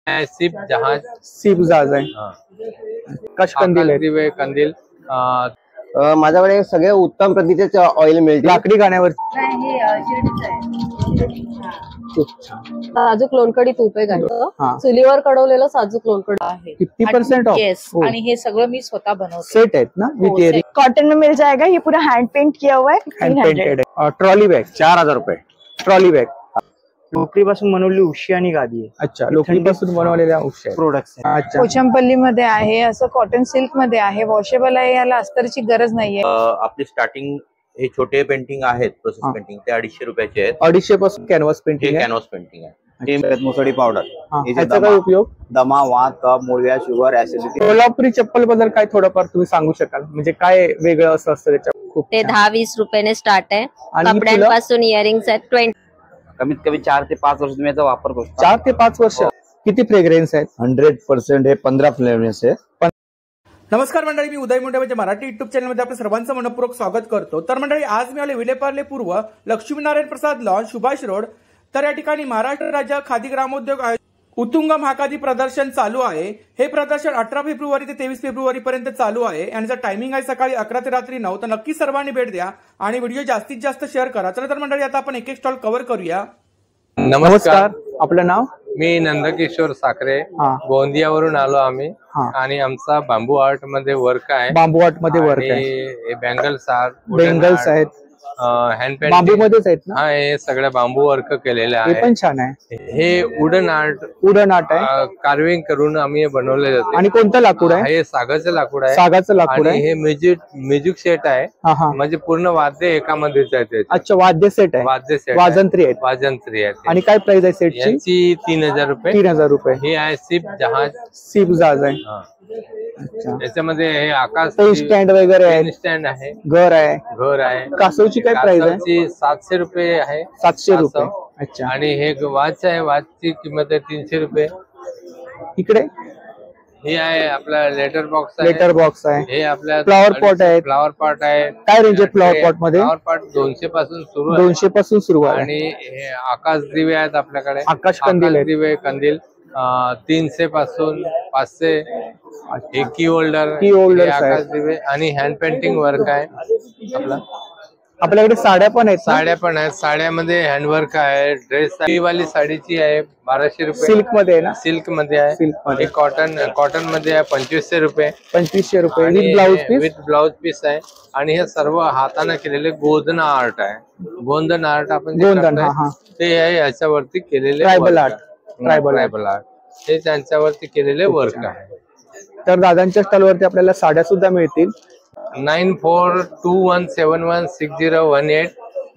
SIP जहाज SIP जहाज आहे. कश कंदील आहे. दिवे कंदील. माझ्याकडे सगळे उत्तम प्रतीचे ऑइल मिळते. लाकडी गाण्यावर साजूक लोणकडी तूप आहे का? चुलीवर कडवलेलं साजूक लोणकडी आहे. 50% ऑफ. यस, आणि हे सगळं मी स्वतः बनवते. सेट आहेत ना विथ इयरिंग. कॉटन में मिल जाएगा, ये पूरा हैंड पेंट किया हुआ है. हैंड पेंटेड आहे. ट्रॉली बॅग 4000 रुपये. ट्रॉली बॅग लोकरीपासून बनवली उशी आणि गादी आहे. अच्छा, लोकरीपासून बनवलेल्या उशी प्रोडक्ट्स. अच्छा, पोचमपल्ली मध्ये आहे, असं कॉटन सिल्क मध्ये आहे, वॉशेबल आहे, याला अस्तरची गरज नाहीये. आपली स्टार्टिंग हे छोटे पेंटिंग आहेत, प्रोसेस पेंटिंग, ते 250 रुपयाचे आहेत. 250 पासून कॅनव्हास पेंटिंग आहे. कॅनव्हास पेंटिंग आहे. मुसळी पावडर, याचा काय उपयोग? दमा, वात, कफ, मूळव्याध, शुगर, ऍसिडिटी. कोल्हापुरी चप्पल बद्दल काय थोडंफार तुम्ही सांगू शकाल? म्हणजे काय वेगळं असं असतं त्याच्यात? खूप ते 10-20 रुपयाने स्टार्ट आहे. आणि कपड्यांपासून इयरिंग्स आहेत 20. कमीत कमी 4 ते 5 वर्ष तुम्ही याचा वापर करू. 4 ते 5 वर्ष. किती फ्रेग्रेन्स आहेत? 100% हे 15 फ्लेवर्स आहे. नमस्कार मंडळी, मी उदय मुंडे मराठी युट्यूब चॅनलमध्ये आपलं सर्वांचं मनपूर्वक स्वागत करतो. तर मंडळी, आज मी आले विलेपार्ले पूर्व लक्ष्मीनारायण प्रसाद लॉन, सुभाष रोड. तर या ठिकाणी महाराष्ट्र राज्य खादी ग्रामोद्योग उत्तुंग महाखादी प्रदर्शन चालू आहे. हे प्रदर्शन 18 फेब्रुवारी ते 23 फेब्रुवारी पर्यंत चालू आहे. आणि जर टायमिंग आहे सकाळी 11 ते रात्री 9. तर नक्की सर्वांनी भेट द्या आणि व्हिडिओ जास्तीत जास्त शेअर करा. चला तर मंडळी, आता आपण एक एक स्टॉल कव्हर करूया. नमस्कार, आपलं नाव? मी नंदकिशोर साखरे, गोंदियावरून आलो आम्ही. आणि आमचा बांबू आर्ट मध्ये वर्क आहे. बांबू आर्ट मध्ये वर्क आहे. हे बँगल्स आहेत. हँड पेंटिंग बांबू मध्येच आहेत ना? हे सगळ्या बांबू वर्क केलेले आहे. हे पण छान आहे. हे वुडन आर्ट आहे. कार्विंग करून आम्ही बनवले जाते. आणि कोणतं लाकूड आहे? हे सागाचं लाकूड आहे. सागाचं लाकूड आहे. हे म्युझिक सेट आहे. म्हणजे पूर्ण वाद्य एकामध्येच आहे. अच्छा, वाद्य सेट आहे. वाद्य सेट, वाजंत्री आहेत. वाजंत्री आहेत. आणि काय प्राइस आहे सेटची? याची 3000 रुपये. 3000 रुपये. हे आहे सिप जहाज. सिप जहाज आहे. अच्छा, याच्यामध्ये हे आकाश स्टँड वगैरे आहे. स्टँड आहे. घर आहे. कासवची काय प्राइस आहे? 700 रुपये आहे. 700 रुपये. अच्छा. आणि हे वॉच आहे. वॉचची किंमत आहे 300 रुपये. इकडे हे आहे आपला लेटर बॉक्स आहे. हे आपल्या फ्लॉवर पॉट आहे. काय रेंज आहे फ्लॉवर पॉट मध्ये? फ्लॉवर पॉट 200 पासून सुरू आहे. 200 पासून सुरू आहे. आणि हे आकाश दिवे आहेत आपल्याकडे. आकाश कंदील दिवे कंदील 300 पासून 500. हे की होल्डर आकाश दिवे. आणि हँड पेंटिंग वर्क आहे आपला. आपल्याकडे साड्या पण आहेत. साड्यामध्ये हँडवर्क आहे. ड्रेस वाली साडीची आहे 1200 रुपये. सिल्क मध्ये आहे ना? सिल्क मध्ये आहे. हे कॉटन मध्ये आहे 2500 रुपये. 2500 रुपये विथ ब्लाउज पीस आहे. आणि हे सर्व हाताने केलेले गोंदना आर्ट आहे. गोंदन आर्ट आपण ते आहे याच्यावरती केलेले ट्रायबल आर्ट. हे त्यांच्यावरती केलेले वर्क आहे. तर दादांच्या स्टॉलवरती आपल्याला साड्या सुद्धा मिळतील. 9421716018.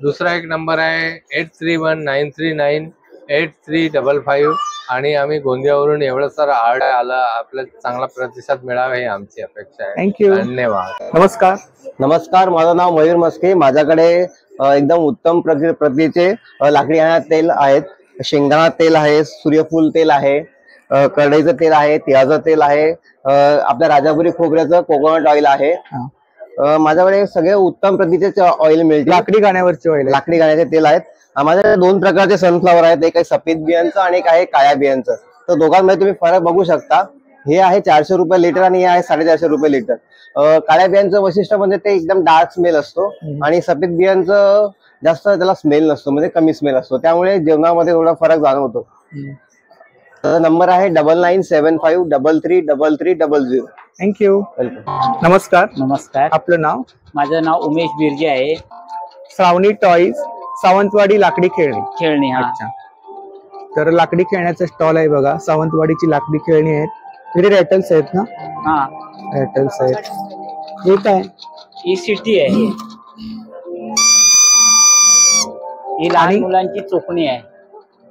दुसरा एक नंबर आहे 8319398355. आणि आम्ही गोंदियावरून एवढं सारं आर्ट आलं, आपल्याला चांगला प्रतिसाद मिळावा ही आमची अपेक्षा आहे. थँक्यू. धन्यवाद. नमस्कार, माझं नाव मयूर मस्के. माझ्याकडे एकदम उत्तम प्रतीचे लाकडी तेल आहेत. शेंगदाणा तेल आहे, सूर्यफूल तेल आहे, करडईचं तेल आहे, तिळाचं तेल आहे, आपल्या राजापुरी खोबऱ्याचं कोकोनट ऑइल आहे. माझ्याकडे सगळे उत्तम प्रतीचे ऑइल मिळते. लाकडी गाण्याचे तेल आहेत. माझ्याकडे 2 प्रकारचे सनफ्लॉवर आहेत. एक आहे सफेद बियांचं आणि एक आहे काळ्या बियांचं. तर दोघांमध्ये तुम्ही फरक बघू शकता. हे आहे 400 रुपये लिटर आणि हे आहे 450 रुपये लिटर. काळ्या बियांचं वैशिष्ट्य म्हणजे ते एकदम डार्क स्मेल असतो आणि सफेद बियांचं जास्त त्याला स्मेल नसतो, म्हणजे कमी स्मेल असतो. त्यामुळे जेवणामध्ये थोडा फरक जाणवतो. नंबर आहे 9975333300. थँक्यू. नमस्कार. आपलं नाव? माझं नाव उमेश बिर्जे आहे. श्रावणी टॉईज, सावंतवाडी लाकडी खेळणी. अच्छा. तर लाकडी खेळण्याचा स्टॉल आहे बघा. सावंतवाडीची लाकडी खेळणी आहेत. इकडे रॅटल्स आहेत ना? रॅटल्स आहेत. हे काय? ही सिटी आहे. ही लहान मुलांची चोपणी आहे.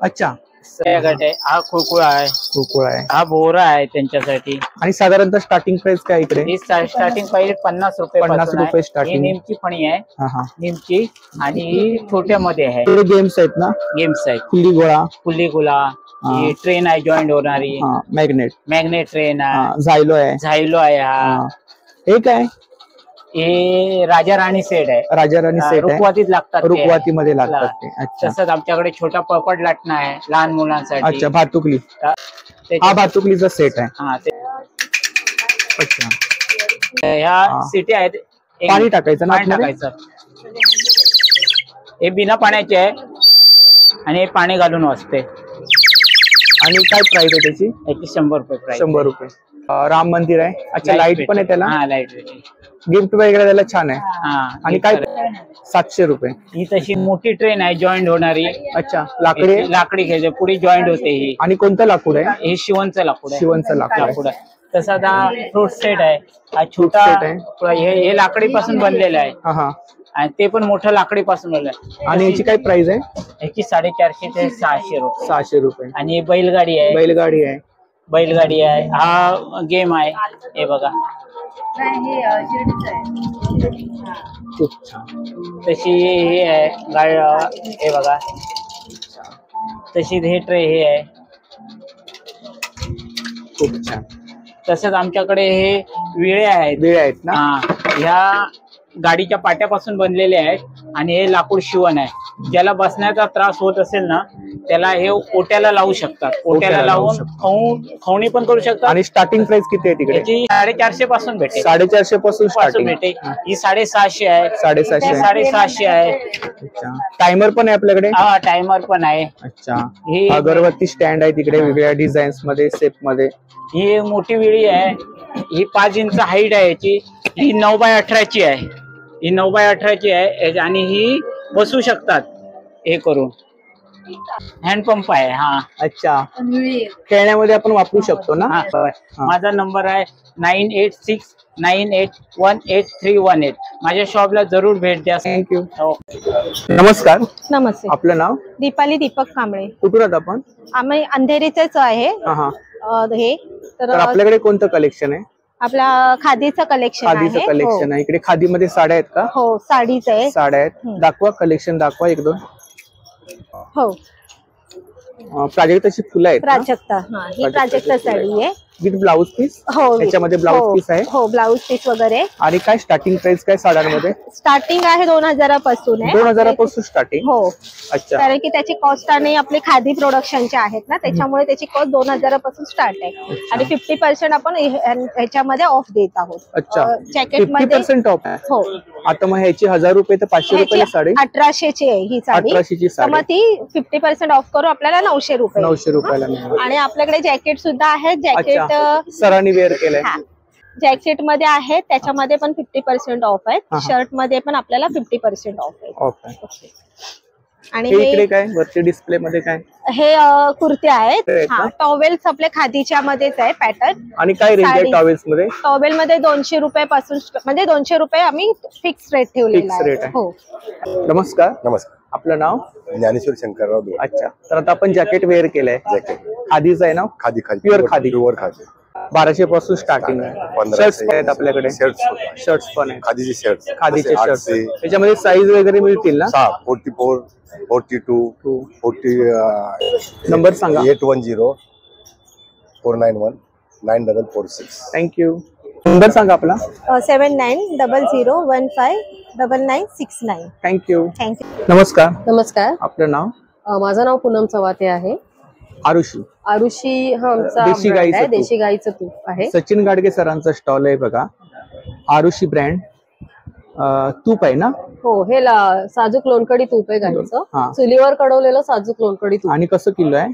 अच्छा. हा खुळखुळा आहे. हा भोवरा आहे त्यांच्यासाठी. आणि साधारणतः स्टार्टिंग प्राइस काय इकडे? स्टार्टिंग पाहिजे 50 रुपये. 50 रुपये स्टार्टिंग. नेमची फणी आहे. नेमची. आणि छोट्यामध्ये आहे. गेम्स आहेत ना? गेम्स आहेत. कुल्ली गोळा. ही ट्रेन आहे जॉईंट होणारी. मॅग्नेट ट्रेन आहे. झायलो आहे. हा. हे काय? हे राजा राणी सेट आहे. रुखवातीत लागतात. रुखवातीमध्ये लागतात ते. तसंच आमच्याकडे छोटा पपड लाटणं आहे लहान मुलांसाठी. अच्छा, भातुकली. हा भातुकलीचा सेट आहे. हा ते अच्छा, ह्या सिटी आहेत. पाणी टाकायचं ना पाणी आतमध्ये? टाकायचं. हे बिना पाण्याचे आहे आणि हे पाणी घालून वाजते. आणि काय प्राइस आहे त्याची? याची 100 रुपये प्राइस. 100 रुपये. राम मंदिर आहे. अच्छा, लाईट पण आहे त्याला. हा लाईट. गिफ्ट वगैरे त्याला छान आहे. हा आणि काय 700 रुपये. ही तशी मोठी ट्रेन आहे जॉईंट होणारी. अच्छा, लाकडी आहे? लाकडी घ्यायची पुढे जॉईंट होते ही. आणि कोणतं लाकूड आहे? हे शिवणचं लाकूड आहे. शिवणचं लाकूड आहे. तसा आता फ्रूट सेट आहे. हा छोटा सेट आहे. हे लाकडी पासून बनलेलं आहे. हा, आणि ते पण मोठं लाकडी पासून बनलं आहे. आणि याची काय प्राइस आहे? याची 450 ते 600 रुपये. 600 रुपये. आणि हे बैलगाडी आहे. बैलगाडी आहे. हा गेम आहे. हे बघा खूप छान. तशी हे आहे गाडी. हे बघा तशी हे ट्रे हे आहे. खूप छान. तसंच आमच्याकडे हे विळे आहेत ना? हा, ह्या गाडीच्या पाट्यापासून बनलेले आहेत. आणि हे लाकूड शिवण आहे. ज्याला बसण्याचा त्रास होत असेल ना त्याला हे ओट्याला लावू शकतात. ओट्याला लावून खवणी पण करू शकतात. आणि स्टार्टिंग प्राइस किती आहे तिकडे? याची 450 पासून भेटेल. 450 पासून स्टार्टिंग भेटेल. ही 750 आहे. 750 आहे. अच्छा, टायमर पण आहे आपल्याकडे? हा टायमर पण आहे. अच्छा, अगरबत्ती स्टँड आहे तिकडे वेगवेगळ्या डिझाईन्स मध्ये, शेप मध्ये. ही मोठी विळी आहे. ही 5 इंच हाईट आहे याची. ही 9x18 आहे. ही 9x18 आहे. आणि ही बसू शकतात हे करून. हँडपंप आहे. हा. अच्छा, खेळण्यामध्ये आपण वापरू शकतो ना? माझा नंबर आहे 9869818318. माझ्या शॉपला जरूर भेट द्या. थँक्यू. नमस्कार. नमस्ते. आपलं नाव? दीपाली दीपक कांबळे. कुठून आहात आपण? आम्ही अंधेरीचेच आहे. हे तर आपल्याकडे कोणतं कलेक्शन आहे? आपला खादीचं कलेक्शन आहे. खादीचं कलेक्शन आहे. इकडे खादीमध्ये साड्या आहेत का? हो, साडीच आहे. साड्या आहेत. दाखवा, कलेक्शन दाखवा एक दोन. हो, प्राजक्ताची फुलं आहेत. प्राजक्ता. हा, ही प्राजक्ता साडी आहे. With blouse piece. हो, याच्यामध्ये ब्लाउज पीस आहे. हो, ब्लाउज पीस वगैरे. आणि काय स्टार्टिंग प्राइस काय साड्यांमध्ये? स्टार्टिंग आहे 2000 पासून आहे. 2000 पासून स्टार्टिंग? हो. अच्छा, कारण की त्याची कॉस्ट आणि आपले खादी प्रोडक्शनचे आहेत ना, त्याच्यामुळे त्याची कॉस्ट 2000 पासून स्टार्ट आहे. आणि 50% आपण ह्याच्यामध्ये ऑफ देत आहोत. अच्छा, जॅकेट मध्ये 50% ऑफ आहे. हो. आता मग ह्याची 1000 रुपये तर 500 रुपये साडी. 1800ची आहे ही साडी. 1800ची तर मग ती 50% ऑफ करून आपल्याला 900 रुपये. 900 रुपयाला मिळेल. आणि आपल्याकडे जॅकेट सुद्धा आहेत. जॅकेट सरांनी वेअर केलंय. जॅकेट मध्ये आहे, त्याच्यामध्ये पण 50% ऑफ आहे. शर्ट मध्ये पण आपल्याला 50% ऑफ आहे. आणि इकडे काय वरती डिस्प्ले मध्ये काय? हे कुर्ते आहेत. टॉवेल्स आपले खादीच्या मध्येच आहे पॅटर्न. आणि काय रेंज आहे टॉवेल्स मध्ये? टॉवेल मध्ये 200 रुपयापासून, म्हणजे 200 रुपये आम्ही फिक्स रेट ठेवलेला आहे. हो. नमस्कार. नमस्कार. आपलं नाव? ज्ञानेश्वर शंकरराव दोळे. अच्छा, तर आता आपण जॅकेट वेअर केलंय. खादीचं आहे ना? खादी प्युअर खादी. 1200 पासून स्टार्टिंग आहे. शर्ट्स पण आहेत आपल्याकडे. शर्ट्स पण आहेत. खादीचे शर्ट. खादीचे शर्ट्स. त्याच्यामध्ये साईज वगैरे मिळतील ना? 44, 42, 40. नंबर सांगा. 810 491 9446. थँक्यू. नंबर सांगा आपला. 7900159969. थँक्यू. नमस्कार. नमस्कार. आपलं नाव? माझं नाव पूनम चव्हाते आहे. आरुषी. आरुषी हा आमचा देशी गाईचं आहे. तूप. देशी गाईचं तूप आहे. सचिन गाडगे सरांचा स्टॉल आहे बघा. आरुषी ब्रँड तूप आहे ना? हो, हे साजूक लोणकडी तूप आहे गाईचं. चुलीवर कडवलेलं साजूक लोणकडी तूप. आणि कसं किलो आहे?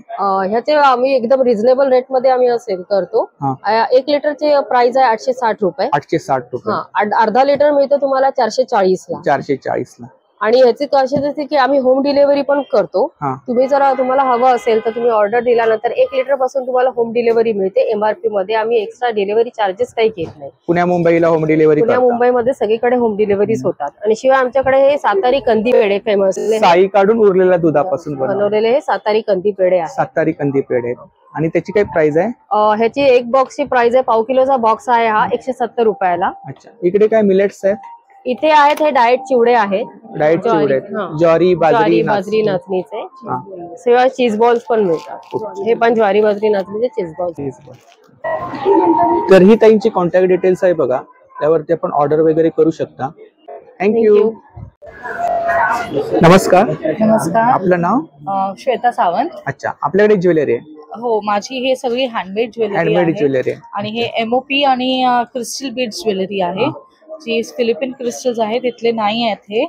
ह्याचे आम्ही एकदम रिझनेबल रेट मध्ये आम्ही सेल करतो. 1 लिटरचे प्राइस आहे 860 रुपये. 860 रुपये. अर्धा लिटर मिळतं तुम्हाला 440 ला. 440 ला. आणि ह्याची खासियत अशी की आम्ही होम डिलिव्हरी पण करतो. तुम्ही जर तुम्हाला हवं असेल तर तुम्ही ऑर्डर दिल्यानंतर 1 लिटर पासून तुम्हाला होम डिलिव्हरी मिळते. MRP मध्ये आम्ही एक्स्ट्रा डिलिव्हरी चार्जेस काही घेत नाही. पुण्या मुंबईला होम डिलिव्हरी? पुण्या मुंबईमध्ये सगळीकडे होम डिलिव्हरीज होतात. आणि शिवाय आमच्याकडे हे सातारी कंदी पेढे फेमस. साई काढून उरलेल्या दुधापासून बनवलेले हे सातारी कंदी पेढे आहे. सातारी कंदी पेढे. आणि त्याची काय प्राइस आहे? ह्याची 1 बॉक्सची प्राइस आहे, पाव किलोचा बॉक्स आहे हा 170 रुपयाला. अच्छा. इकडे काय मिलेट्स आहेत? इथे आहेत हे डाएट चिवडे आहेत. डाएट चिवडे, ज्वारी बाजरी नाचणीचे. शिवाय चीज बॉल्स पण मिळतात. हे पण ज्वारी बाजरी नाचणीचे चीज बॉल्स. तर ही ताईंची कॉन्टॅक्ट डिटेल्स आहे बघा, त्यावरती आपण ऑर्डर वगैरे करू शकता. थँक्यू. नमस्कार. नमस्कार. आपलं नाव? श्वेता सावंत. अच्छा. आपल्याकडे ज्वेलरी आहे? हो, माझी हे सगळी हँडमेड ज्वेलरी आहे आणि हे MOP आणि क्रिस्टल बीड्स ज्वेलरी आहे, जी फिलिपिन क्रिस्टल्स आहे तिथले नाही आहेत हे.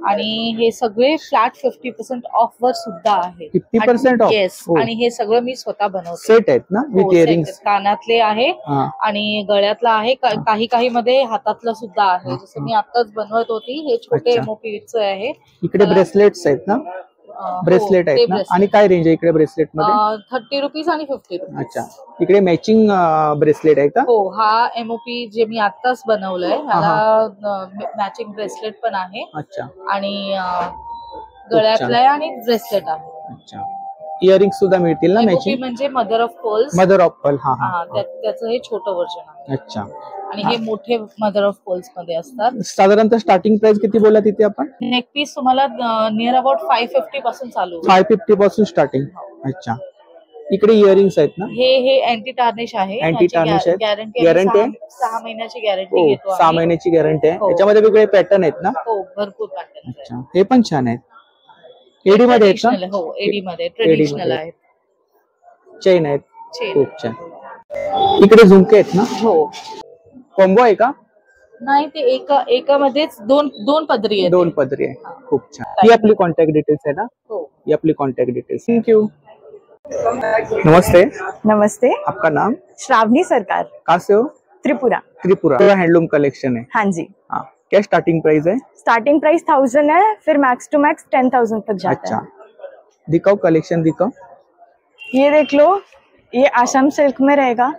आणि हे सगळे फ्लॅट 50% ऑफ वर सुद्धा आहे. 50% ऑफ? येस. आणि हे सगळं मी स्वतः बनवते. सेट आहेत ना विथ इयरिंग्स? कानातले आहे आणि गळ्यातला आहे, काही मध्ये हातातलं सुद्धा आहे. जसं मी आताच बनवत होती, हे छोटे MOPच आहे. इकडे ब्रेसलेट्स आहेत ना? ब्रेसलेट आहेत ना? आणि काय रेंज आहे इकडे ब्रेसलेट मध्ये? 30 रुपीज आणि 50 रुपीज. अच्छा, इकडे मॅचिंग ब्रेसलेट आहे का? हो, हा MOP जे मी आताच बनवलंय, ह्याला मॅचिंग ब्रेसलेट पण आहे. अच्छा. आणि गळ्यातला आहे आणि ब्रेसलेट आहे. अच्छा, इयरिंग सुद्धा मिळतील ना मॅचिंग? म्हणजे mother of pearls. Mother of pearl, हा. त्याचं हे छोटं व्हर्जन आहे. अच्छा. आणि हे मोठे मदर ऑफ पर्ल्स मध्ये असतात. साधारणतः स्टार्टिंग प्राइस किती बोला तिथे आपण? नेक पीस तुम्हाला नियर अबाउट 550 पासून चालू. 550 पासून स्टार्टिंग. अच्छा, इकडे इयरिंग्स आहेत ना? हे अँटी टार्निश आहे. अँटी टार्निश आहे. गॅरंटी आहे? 6 महिन्याची गॅरंटी घेतो. 6 महिन्याची गॅरंटी आहे. त्याच्यामध्ये वेगळे पॅटर्न आहेत ना? हो, भरपूर पॅटर्न. अच्छा, हे पण छान आहेत. एडी मध्ये आहेत का? हो, एडी मध्ये ट्रेडिशनल आहेत. चेन आहेत. खूप छान. इकडे झुमके आहेत ना? हो. कॉम्बो आहे का? नाही, ते एकामध्येच दोन पदरी आहे. 2 पदरी आहे. खूप छान. ही आपली कॉन्टॅक्ट डिटेल्स आहे ना? हो, ये आपली कॉन्टैक्ट डिटेल्स. Thank you. नमस्ते. नमस्ते, आपका नाम? श्रावणी सरकार। कहाँ से हो? त्रिपुरा। त्रिपुरा। पूरा हैंडलूम कलेक्शन है? हाँ जी। हाँ, क्या स्टार्टिंग प्राइस है? स्टार्टिंग प्राइस 1000 है, फिर मैक्स टू मैक्स 10,000 तक जाता अच्छा। है। दिखाओ कलेक्शन, दिखाओ। ये देख लो, ये आसाम सिल्क में रहेगा।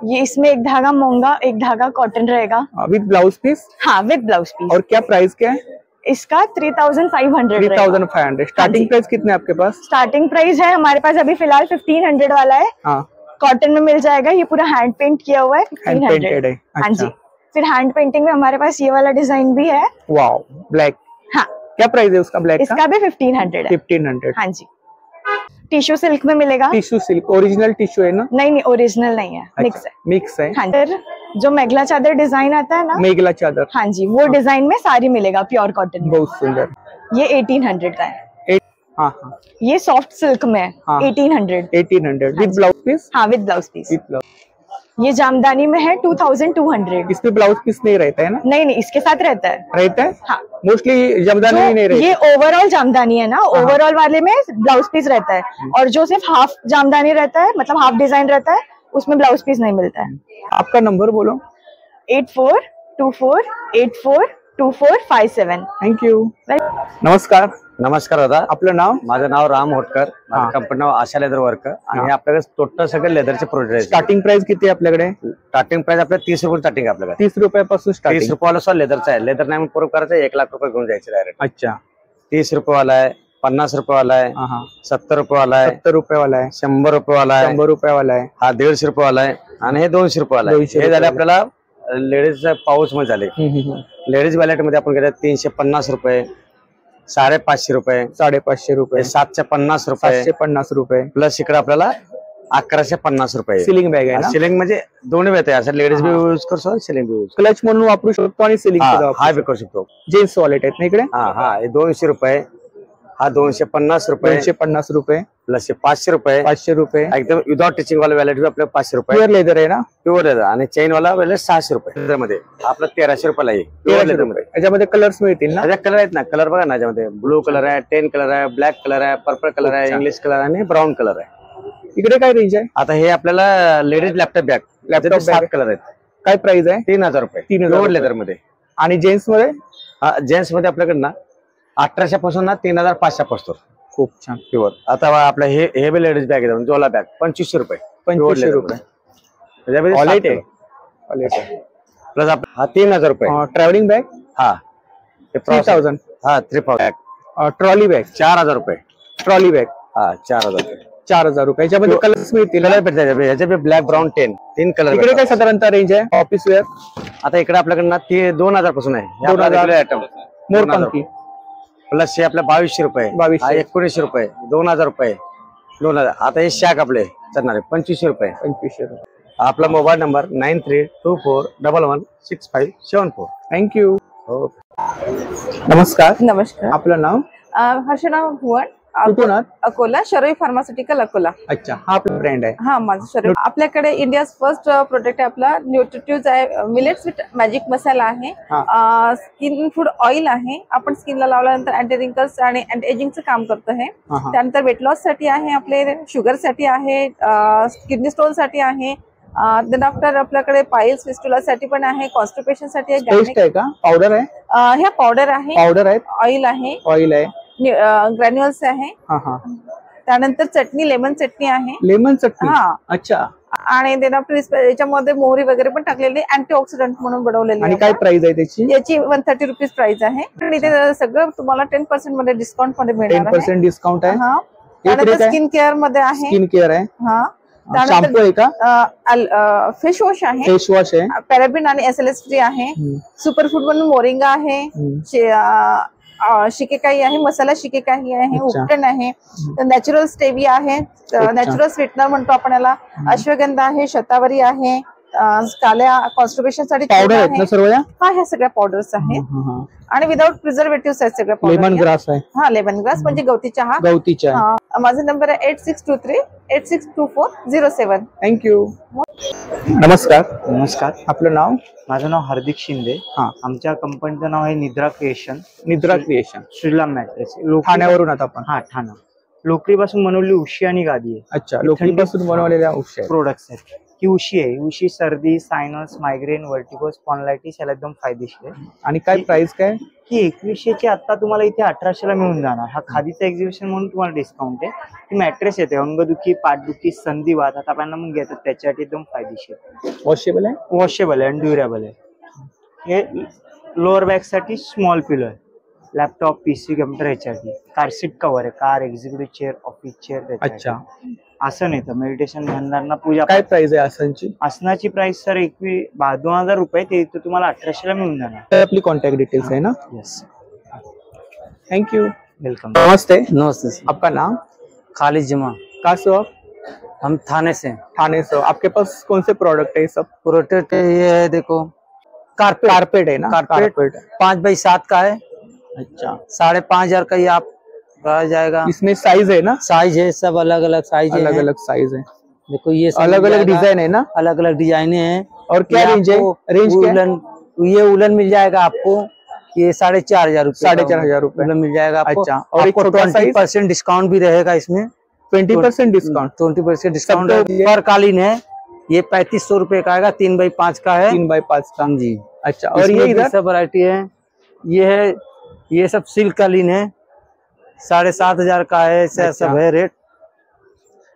ये इसमें एक धागा मूंगा, एक धागा कॉटन रहेगा। विद ब्लाउज पीस? हाँ, विद ब्लाउज पीस। और क्या प्राइस क्या है इसका? 3,500। 3,500। स्टार्टिंग प्राइस कितने आपके पास? स्टार्टिंग प्राइस है हमारे पास अभी फिलहाल 1500 वाला है। हाँ, कॉटन में मिल जाएगा। ये पूरा हैंड पेंट किया हुआ है। हैंड पेंटेड है। हाँ जी। फिर हैंड पेंटिंग में हमारे पास ये वाला डिजाइन भी है। Wow, black. हाँ, क्या प्राइस है उसका ब्लैक का? इसका भी 1500 है। 1500। हाँ जी। टिश्यू सिल्क में मिलेगा। टिश्यू सिल्क ओरिजिनल टिश्यू है ना? नहीं, ओरिजिनल नहीं है, मिक्स है। मिक्स है। हाँ, फिर जो मेघला चादर डिजाइन आता है ना, मेघला चादर, हाँ जी, वो डिजाइन में साड़ी मिलेगा प्योर कॉटन में। बहुत सुंदर। ये 1800 का है। हाँ हाँ। ये सॉफ्ट सिल्क में है। 1800 विद ब्लाउज पीस? हाँ, विद ब्लाउज पीस। ये जामदानी में है 2200। इसमें ब्लाउज पीस नहीं रहता है ना? नहीं, इसके साथ रहता है। रहता है? हाँ, मोस्टली जामदानी ही नहीं रहता। ये ओवरऑल जामदानी है ना, ओवरऑल वाले में ब्लाउज पीस रहता है, और जो सिर्फ हाफ जामदानी रहता है, मतलब हाफ डिजाइन रहता है, उसमें ब्लाउज पीस नहीं मिलता है। आपका नंबर बोलो। 8424842457। Thank you. नमस्कार. नमस्कार दादा, आपलं नाव? माझं नाव राम होटकर, माझं कंपनी नाव आशा लेदर वर्क, आणि हे आपल्याकडे टोटल सगळे लेदरचे प्रोडक्ट आहेत. स्टार्टिंग प्राइस किती आहे आपल्याकडे? स्टार्टिंग प्राइस आपल्या 30 रुपये स्टार्टिंग आहे आपल्याकडे. 30 रुपयापासून स्टार्टिंग? 30 रुपयाला सुद्धा लेदरचा आहे. लेदर नाही प्रूव्ह करायचं, 1 लाख रुपये घेऊन जायचे डायरेक्ट. अच्छा. 30 रुपयावाला आहे, 50 रुपयावाला आहे, 70 रुपयावाला आहे, 70 रुपयावाला आहे, 100 रुपयावाला आहे, 100 रुपयावाला आहे, हा 150 रुपयावाला आहे, आणि हे 200 रुपयाला आहे. हे झाले आपल्याला लेडीज पाऊच मध्ये झाले. लेडीज वॅलेट मध्ये आपण घेतात 350 रुपये, 550 रुपये, 550 रुपये, 750 रुपये, 750 रुपये, प्लस इकडे आपल्याला 1150 रुपये. सिलिंग बॅग आहे ना? सिलिंग म्हणजे दोन्ही येते, असं लेडीज बी यूज करू शकतो, सिलिंग बी यूज. क्लच म्हणून वापरू शकतो आणि सिलिंग हा बी करू शकतो. जेंट्स वॉलेट आहेत ना इकडे? हा, हे 200 रुपये, हा 250 रुपये, 250 रुपये, प्लस 500 रुपये, 500 रुपये, एकदम विदाउट टिचिंग वाला वॅलेट बी आपल्याला 500 रुपये. प्युअर लेदर आहे ना? Pure leather. आणि चेन वाला वॅलेट 600 रुपये. लेदर मध्ये आपला 1300 रुपयाला आहे. प्युअर लेदर मध्ये याच्यामध्ये कलर्स मिळतील ना? त्याच्या कलर आहेत ना, कलर बघा ना, याच्यामध्ये ब्लू कलर आहे, 10 कलर आहे, ब्लॅक कलर आहे, पर्पल कलर आहे, इंग्लिश कलर आणि ब्राऊन कलर आहे. इकडे काय रेंज आहे? आता हे आपल्याला लेडीज लॅपटॉप बॅग, 7 कलर आहेत. काय प्राइस आहे? 3000 रुपये. 3000 लेदर मध्ये. आणि जेंट्स मध्ये? जेंट्स मध्ये आपल्याकडे ना 1800 पासून ना 3500 पासून. खूप छान. प्युअर. आता आपलं हे बी लेडीज बॅग आहे, जोला बॅग 2500 रुपये. 2500 रुपये. वॉलेट आहे. प्लस हा 3000 रुपये. Travelling bag? हा 3000. हा 3000. ट्रॉली बॅग 4000 रुपये. ट्रॉली बॅग हा 4000 रुपये. 4000 रुपये. याच्यामध्ये कलर्स मिळतील? कलर भेटतात याचे ब्लॅक, ब्राऊन, 10 कलर. इकडे काय साधारणतः रेंज आहे ऑफिस वेअर? आता इकडे आपल्याकडनं ते 2000 पासून आहे. 2000 आयटम. मोरपंखी प्लस हे आपल्या 2200 रुपये, 1900 रुपये, 2000 रुपये, 2000. आता हे शॅक आपले चालणार 2500 रुपये. 2500 रुपये. आपला मोबाईल नंबर 9324116574. थँक्यू. नमस्कार. नमस्कार. आपलं नाव? हर्षना भुवन. कुठून आहात? अकोला, शरवी फार्मास्युटिकल अकोला. अच्छा, हा आपला ब्रँड आहे. हा, माझं शरवी. आपल्याकडे इंडियाज फर्स्ट प्रोडक्ट आहे आपला न्यूट्रिट्यूज आहे. मिलेट्स विथ मॅजिक मसाला आहे. स्किन फूड ऑइल आहे. आपण स्किनला लावल्यानंतर अँटी रिंकल्स आणि अँटी एजिंगचं काम करतो हे. त्यानंतर वेट लॉस साठी आहे, आपले शुगर साठी आहे, किडनी स्टोन साठी आहे. आफ्टर आपल्याकडे पाइल्स फिस्टुला साठी पण आहे, कॉन्स्टिपेशन साठी आहे. का पावडर आहे? ह्या पावडर आहे, पावडर आहे, ऑइल आहे, ऑइल आहे, ग्रॅन्युअल्स आहे. त्यानंतर चटणी, लेमन चटणी आहे. लेमन चटणी. अच्छा. आणि याच्यामध्ये मोहरी वगैरे पण टाकलेली, अँटीऑक्सिडंट म्हणून बनवलेली. आणि काय प्राइस आहे त्याची? याची 130 रुपीज प्राइस आहे. आणि ते सगळं तुम्हाला 10% मध्ये डिस्काउंट मध्ये मिळणार आहे. 10% डिस्काउंट आहे. त्यानंतर स्किन केअर मध्ये आहे. स्किन केअर आहे. शॅम्पू आहे का? फेस वॉश आहे. फेस वॉश आहे. पॅराबिन आणि SLS फ्री आहे. सुपर फूड म्हणून मोरिंगा आहे, शिकेकाई आहे, मसाला शिकेकाई आहे, उपटन आहे, नॅचरल स्टेविया आहे, नॅचरल स्वीटनर म्हणतो आपण याला, अश्वगंधा आहे, शतावरी आहे, काल्या कॉन्स्टिपेशन साठी पावडर आहेत ना सर्व? हा, ह्या सगळ्या पावडर्स आहेत आणि विदाउट प्रिझर्वेटिव्ह आहेत सगळ्या पावडर. लेमन ग्रास आहे. हा, लेमन ग्रास म्हणजे गवती चहा. गवती चहा. माझा नंबर आहे 8623862407. थँक्यू. नमस्कार. नमस्कार. आपलं नाव? माझं नाव हार्दिक शिंदे. आमच्या कंपनीचं नाव आहे निद्रा क्रिएशन. निद्रा क्रिएशन. श्रीराम मॅट्रेस. ठाण्यावरून आता आपण? हा, ठाणा. लोकरीपासून बनवलेली उशी आणि गादी आहे. अच्छा, लोकरीपासून बनवलेल्या उशी प्रोडक्ट्स आहेत. ही उशी आहे. उशी सर्दी, सायनस, मायग्रेन, वर्टिगो, स्पॉन्डिलायटिस याला एकदम फायदेशीर आहे. आणि काय प्राइस काय? ही 2100ची आता तुम्हाला इथे 1800ला मिळून जाणार. हा खादीचा एक्झिबिशन म्हणून तुम्हाला डिस्काउंट आहे. ही मॅट्रेस येते. अंगदुखी, पाठदुखी, संधिवात आता आपण मग घेतात त्याच्यासाठी एकदम फायदेशीर. वॉशेबल आहे? वॉशेबल आहे आणि ड्युरेबल आहे. हे लोअर बॅक साठी स्मॉल पिलो आहे. लॅपटॉप, PC, कम्प्युटर ह्याच्यासाठी. कार सीट कव्हर आहे. Car, executive chair, office chair. अच्छा. आसन येतं, मेडिटेशन ध्यानधारणा, पूजा. काय प्राइस आहे आसनची? आसनाची प्राइस सर 2000 रुपये. ते इथे तुम्हाला 1800ला मिळून जाणार. तर आपली कॉन्टॅक्ट डिटेल्स है ना? यस. Thank you. वेलकम. नमस्ते. नमस्ते. आपका नाम? खालिद जमा। कहाँ से हो आप? हम थाने से। थाने से हो। आपके पास कौन से प्रोडक्ट है ये सब? प्रोडक्ट ये है देखो, कारपेट। कारपेट है ना? कारपेट 5x7 का है। अच्छा। 5500 का ये आप आ जाएगा। इसमें साइज है ना? साइज है, सब अलग अलग साइज है। अलग अलग साइज है। देखो ये अलग अलग डिजाइन है ना? अलग अलग डिजाइने हैं। और क्या रेंज है? रेंज क्या? ये उलन मिल जाएगा आपको, ये 4500 रुपए। 4500 रुपए उलन मिल जाएगा आपको। अच्छा। और आपको 20% डिस्काउंट भी रहेगा इसमें। 20% डिस्काउंट? 20% डिस्काउंट पर कालीन है। ये 3500 रुपए का आएगा, 3x5 का है। 3x5 का जी। अच्छा। और ये इधर सब वैरायटी है। ये है, ये सब सिल्क कालीन है, 7500 का है। ऐसा सब है रेट।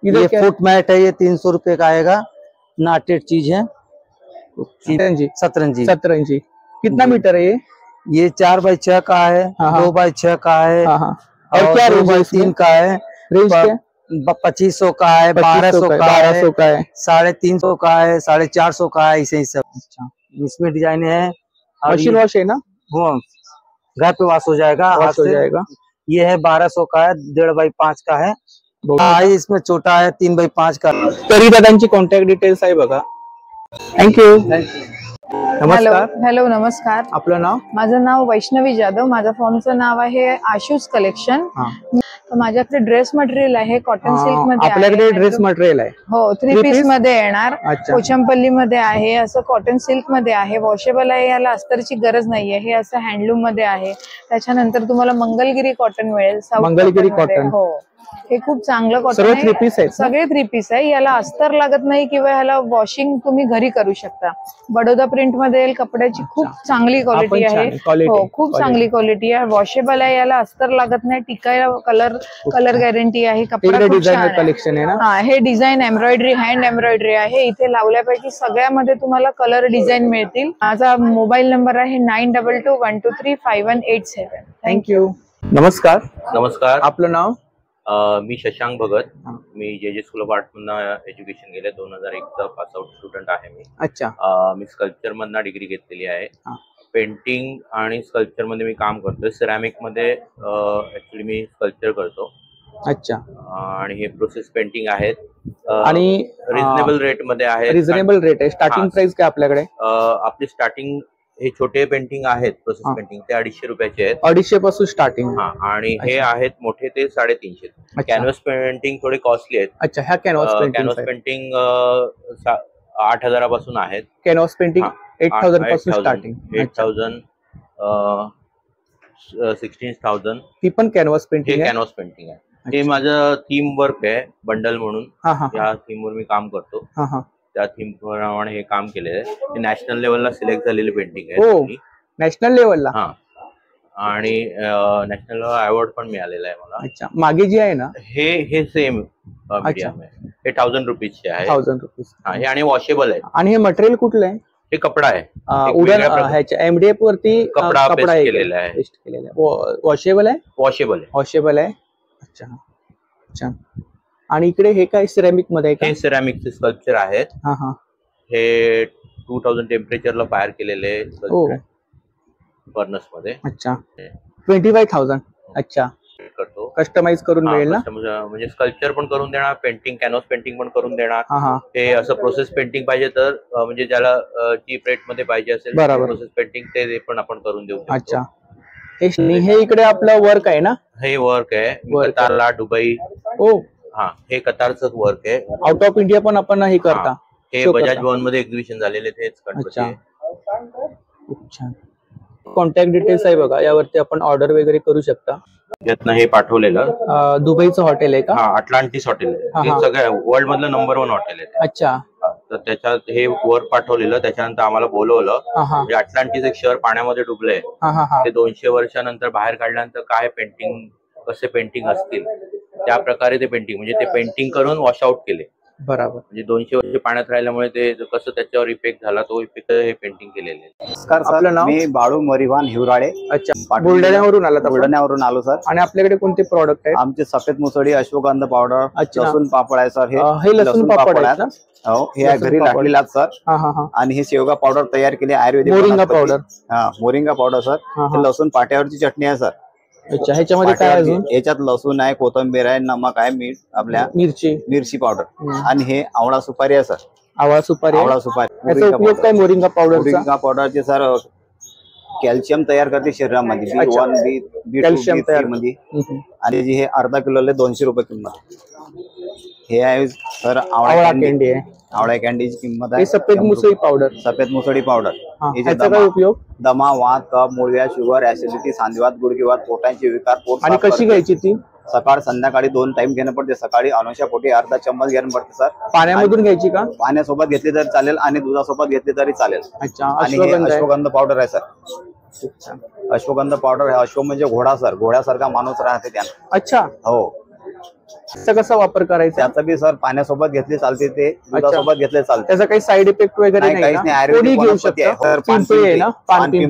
ये फुट मैट है, ये 300 रुपए का आएगा। नाटेड चीज है, सतरंजी। कितना मीटर है ये? ये 4x6 का है, 2x6 का है। और क्या रेंज है? 3 का है। रेंज क्या? 2500 का है, 1200 का है, 350 का है, 450 का है, ऐसे ही सब। अच्छा। इसमें डिजाइन है। मशीन वॉश है ना? वो घर पे वॉश हो जाएगा। वॉश हो जाएगा। ये है 1200 का है, 1.5x5 का है। इसमें छोटा है, 3x5 का। तरी दादांची कॉन्टॅक्ट डिटेल्स आहे बघा। थँक्यू। नमस्कार. हॅलो, नमस्कार. आपलं नाव? माझं नाव वैष्णवी जाधव. माझ्या फॉर्मचं नाव आहे आशूज कलेक्शन. माझ्याकडे ड्रेस मटेरियल आहे, कॉटन सिल्क मध्ये. आपल्याकडे ड्रेस मटेरियल आहे? हो, 3 पीस मध्ये येणार, पोचमपल्ली मध्ये आहे, असं कॉटन सिल्क मध्ये आहे, वॉशेबल आहे, याला अस्तरची गरज नाहीये. हे असं हँडलूम मध्ये आहे. त्याच्यानंतर तुम्हाला मंगलगिरी कॉटन मिळेल. मंगलगिरी कॉटन. हो, हे खूप चांगलं कॉटन आहे. 3 पीस आहेत? सगळे 3 पीस आहे. याला अस्तर लागत नाही किंवा ह्याला वॉशिंग तुम्ही घरी करू शकता. बडोदा प्रिंट मध्ये येईल. कपड्याची खूप चांगली क्वालिटी आहे. हो, खूप चांगली क्वालिटी आहे. वॉशेबल आहे, याला अस्तर लागत नाही, टिकायला कलर गॅरंटी आहे. कपडा कलेक्शन आहे ना? हा, हे डिझाईन एम्ब्रॉयडरी, हँड एम्ब्रॉयडरी आहे. इथे लावल्यापैकी सगळ्यामध्ये तुम्हाला कलर डिझाईन मिळतील. माझा मोबाईल नंबर आहे 9221235187. थँक्यू. नमस्कार. नमस्कार. आपलं नाव? मी शशांक भगत. मी जे स्कूल ऑफ आर्ट मधनं एज्युकेशन गेले. 2001 चा पास आउट स्टुडंट आहे मी. अच्छा. मी स्कल्पचर मधनं डिग्री घेतलेली आहे. पेंटिंग आणि स्कल्पचर मध्ये मी काम करतोय. सिरॅमिक मध्ये ऍक्च्युली मी स्कल्पचर करतो. अच्छा. आणि हे प्रोसेस पेंटिंग आहेत आणि रिझनेबल रेट मध्ये आहे. रिझनेबल रेट आहे. स्टार्टिंग प्राइस काय आपल्याकडे? आपली स्टार्टिंग हे छोटे पेंटिंग आहेत प्रोसेस पेंटिंग ते 250 रुपयाचे आहेत. 250 पासून स्टार्टिंग. हा आणि हे आहेत मोठे ते 350. कॅनव्हास पेंटिंग थोडे कॉस्टली आहेत. अच्छा, ह्या कॅनव्हास पेंटिंग 8000 पासून आहेत. कॅनव्हास पेंटिंग 8000 पासून स्टार्टिंग. 8000 16,000 ती पण कॅनव्हास पेंटिंग हे आहे. कॅनव्हास पेंटिंग आहे. हे माझं थीम वर्क आहे बंडल म्हणून. या थीम वर मी काम करतो. त्या थीम प्रमाणे हे काम केलेलं आहे. हे नॅशनल लेवलला सिलेक्ट झालेली पेंटिंग आहे. नॅशनल लेवलला. हा आणि नॅशनल अवॉर्ड पण मिळालेला आहे मला. अच्छा, मागे जे आहे ना हे सेम मीडियम आहे. हे 1000 रुपीजचे आहे. 1000 रुपीज. हे आणि वॉशेबल आहे. आणि हे मटेरियल कुठलं आहे? हे कपडा आहे. MDF वरती कपडा पेस्ट केलेला आहे. वॉशेबल आहे. वॉशेबल आहे. अच्छा अच्छा. आणि इकडे हे काय सिरॅमिक मध्ये हे सिरॅमिकचे स्कल्पचर आहेत. हे 2000 टेम्परेचरला फायर केलेले फर्नस मध्ये. अच्छा, 25,000. अच्छा, करतो कस्टमाइज करून मिळेल ना. म्हणजे स्कल्पचर पण करून देणार, पेंटिंग कॅनव्हास पेंटिंग पण करून देणार. हे असं प्रोसेस पेंटिंग पाहिजे तर म्हणजे ज्याला चीप रेट मध्ये पाहिजे असेल प्रोसेस पेंटिंग ते पण आपण करून देऊ. अच्छा, हे इकडे आपलं वर्क आहे ना. हे वर्क आहे कतारला, दुबई. हा हे कतारचं वर्क आहे. आउट ऑफ इंडिया पण आपण हे करता. हे बजाज भवन मध्ये एक्झिबिशन झालेले तेच गणपती. अच्छा, कॉन्टॅक्ट डिटेल्स आहे बघा, यावरती आपण ऑर्डर वगैरे करू शकता. यातनं हे पाठवलेलं दुबईचं हॉटेल आहे का? अटलांटिस हॉटेल आहे. हे सगळ्या वर्ल्ड मधलं नंबर 1 हॉटेल आहे. अच्छा, तर त्याच्यात हे वर्क पाठवलेलं, त्याच्यानंतर आम्हाला बोलवलं. म्हणजे अटलांटिस एक शहर पाण्यामध्ये डुबलंय. ते 200 वर्षानंतर बाहेर काढल्यानंतर काय पेंटिंग, कसे पेंटिंग असतील त्या प्रकारे ते पेंटिंग म्हणजे ते पेंटिंग करून वॉश आउट केले. बरोबर. म्हणजे 200 वर्ष पाण्यात राहिल्यामुळे ते कसं त्याच्यावर इफेक्ट झाला तो इफेक्ट हे पेंटिंग केलेले. नमस्कार सर, मी बाळू मरिवान हिवराळे. अच्छा, बुलढाण्यावरून आला. बुलढाण्यावरून आलो सर. आणि आपल्याकडे कोणते प्रॉडक्ट आहेत? आमचे सफेद मुसळी, अश्वगंधा पावडर, लसूण पापड आहे सर. हे लसूण पापड आहे. हो, हे आहे घरी लागलेला सर. आणि हे शेवगा पावडर तयार केली Ayurvedic moringa powder. Moringa powder sir. हे लसूण पाट्यावरची चटणी आहे सर. अच्छा, ह्याच्यामध्ये काय अजून? याच्यात लसूण आहे, कोथिंबीर आहे, नमक आहे, मीठ, आपल्या मिरची पावडर. आणि हे आवळा सुपारी आहे सर. आवळा सुपारी. याचा उपयोग काय मोरिंगा पावडर? मोरिंगा पावडरचे सर कॅल्शियम तयार करते शरीरामध्ये. B1, B2, मध्ये. आणि जी हे अर्धा किलोला 200 रुपये किंमत. हे आहे सर आवळा कॅन्डी आहे. आवळा कॅन्डीची किंमत आहे. सफेद मुसळी पावडर. सफेद मुसळी पावडर. याचा काय उपयोग? दमा, वात, कफ, मूळव्याध, शुगर, ऍसिडिटी, सांधिवात, गुडघेवात, पोटाचे विकार, पोट. आणि कशी घ्यायची ती? सकाळ संध्याकाळी 2 टाइम घेणं पडते. सकाळी अनुषापोटी अर्धा चम्मच घेणं पडते सर. पाण्यामधून घ्यायची का? पाण्यासोबत घेतली तरी चालेल आणि दुधासोबत घेतली तरी चालेल. अच्छा, आणि हे अश्वगंधा पावडर आहे सर. अश्वगंधा पावडर आहे. अश्व म्हणजे घोडा सर. घोड्यासारखा माणूस राहते त्यानं. अच्छा, हो. कसा वापर करायचा? त्याचा बी सर पाण्यासोबत घेतली चालते, ते दुधासोबत घेतले चालते. त्याचा काही साईड इफेक्ट वगैरे नाही? काहीच नाही. आयुर्वेदिक घेऊ शकता. पिंपरी आहे ना,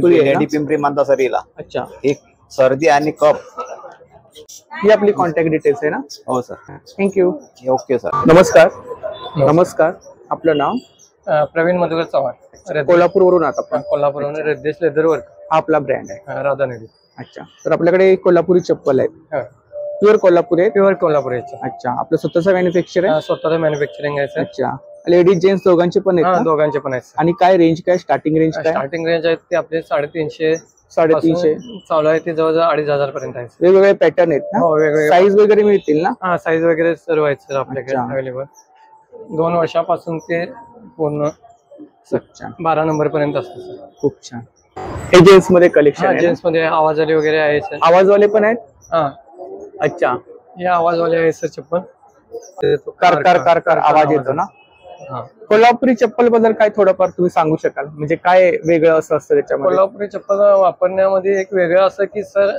लेडी पिंपरी म्हणता सर हिला. अच्छा, एक सर्दी आणि कफ. ही आपली कॉन्टॅक्ट डिटेल्स आहे ना? हो सर. थँक्यू. Okay sir. नमस्कार. नमस्कार, आपलं नाव? प्रवीण मधुकर चव्हाण. कोल्हापूरवरून आता आपण? कोल्हापूरवरून रेड्डेस लेदर वर्क हा आपला ब्रँड आहे. राधानगरी. अच्छा, तर आपल्याकडे कोल्हापुरी चप्पल आहेत. प्युअर कोल्हापुरी आहे? प्युअर कोल्हापुरी. अच्छा, आपलं स्वतःचं मॅन्युफॅक्चर आहे? स्वतःचं मॅन्युफॅक्चरिंग आहे. अच्छा, लेडीज जेंट्स दोघांचे पण आहेत? दोघांचे पण आहेत. आणि काय रेंज, काय स्टार्टिंग रेंज? काय स्टार्टिंग रेंज आहे ते आपले 350 चालू आहे, ते जवळजवळ 2500 पर्यंत आहे. वेगवेगळे पॅटर्न आहेत ना? वेगवेगळे साईज वगैरे मिळतील ना? हा, साईज वगैरे सर्व आहेत सर आपल्याकडे अवेलेबल. 2 वर्षापासून ते पूर्ण 12 नंबर पर्यंत असतं सर. खूप छान. हे जेंट्स मध्ये कलेक्शन? जेंट्स मध्ये आवाजवाले वगैरे आहे सर. आवाजवाले पण आहेत? हा. अच्छा, हे आवाजवाले आहे सर चप्पल. कर कर कर कर आवाज येतो ना? कोल्हापुरी चप्पल बद्दल काय थोडंफार तुम्ही सांगू शकाल? म्हणजे काय वेगळं असं असतं त्याच्यामध्ये? कोल्हापुरी चप्पल वापरण्यामध्ये एक वेगळं असं की सर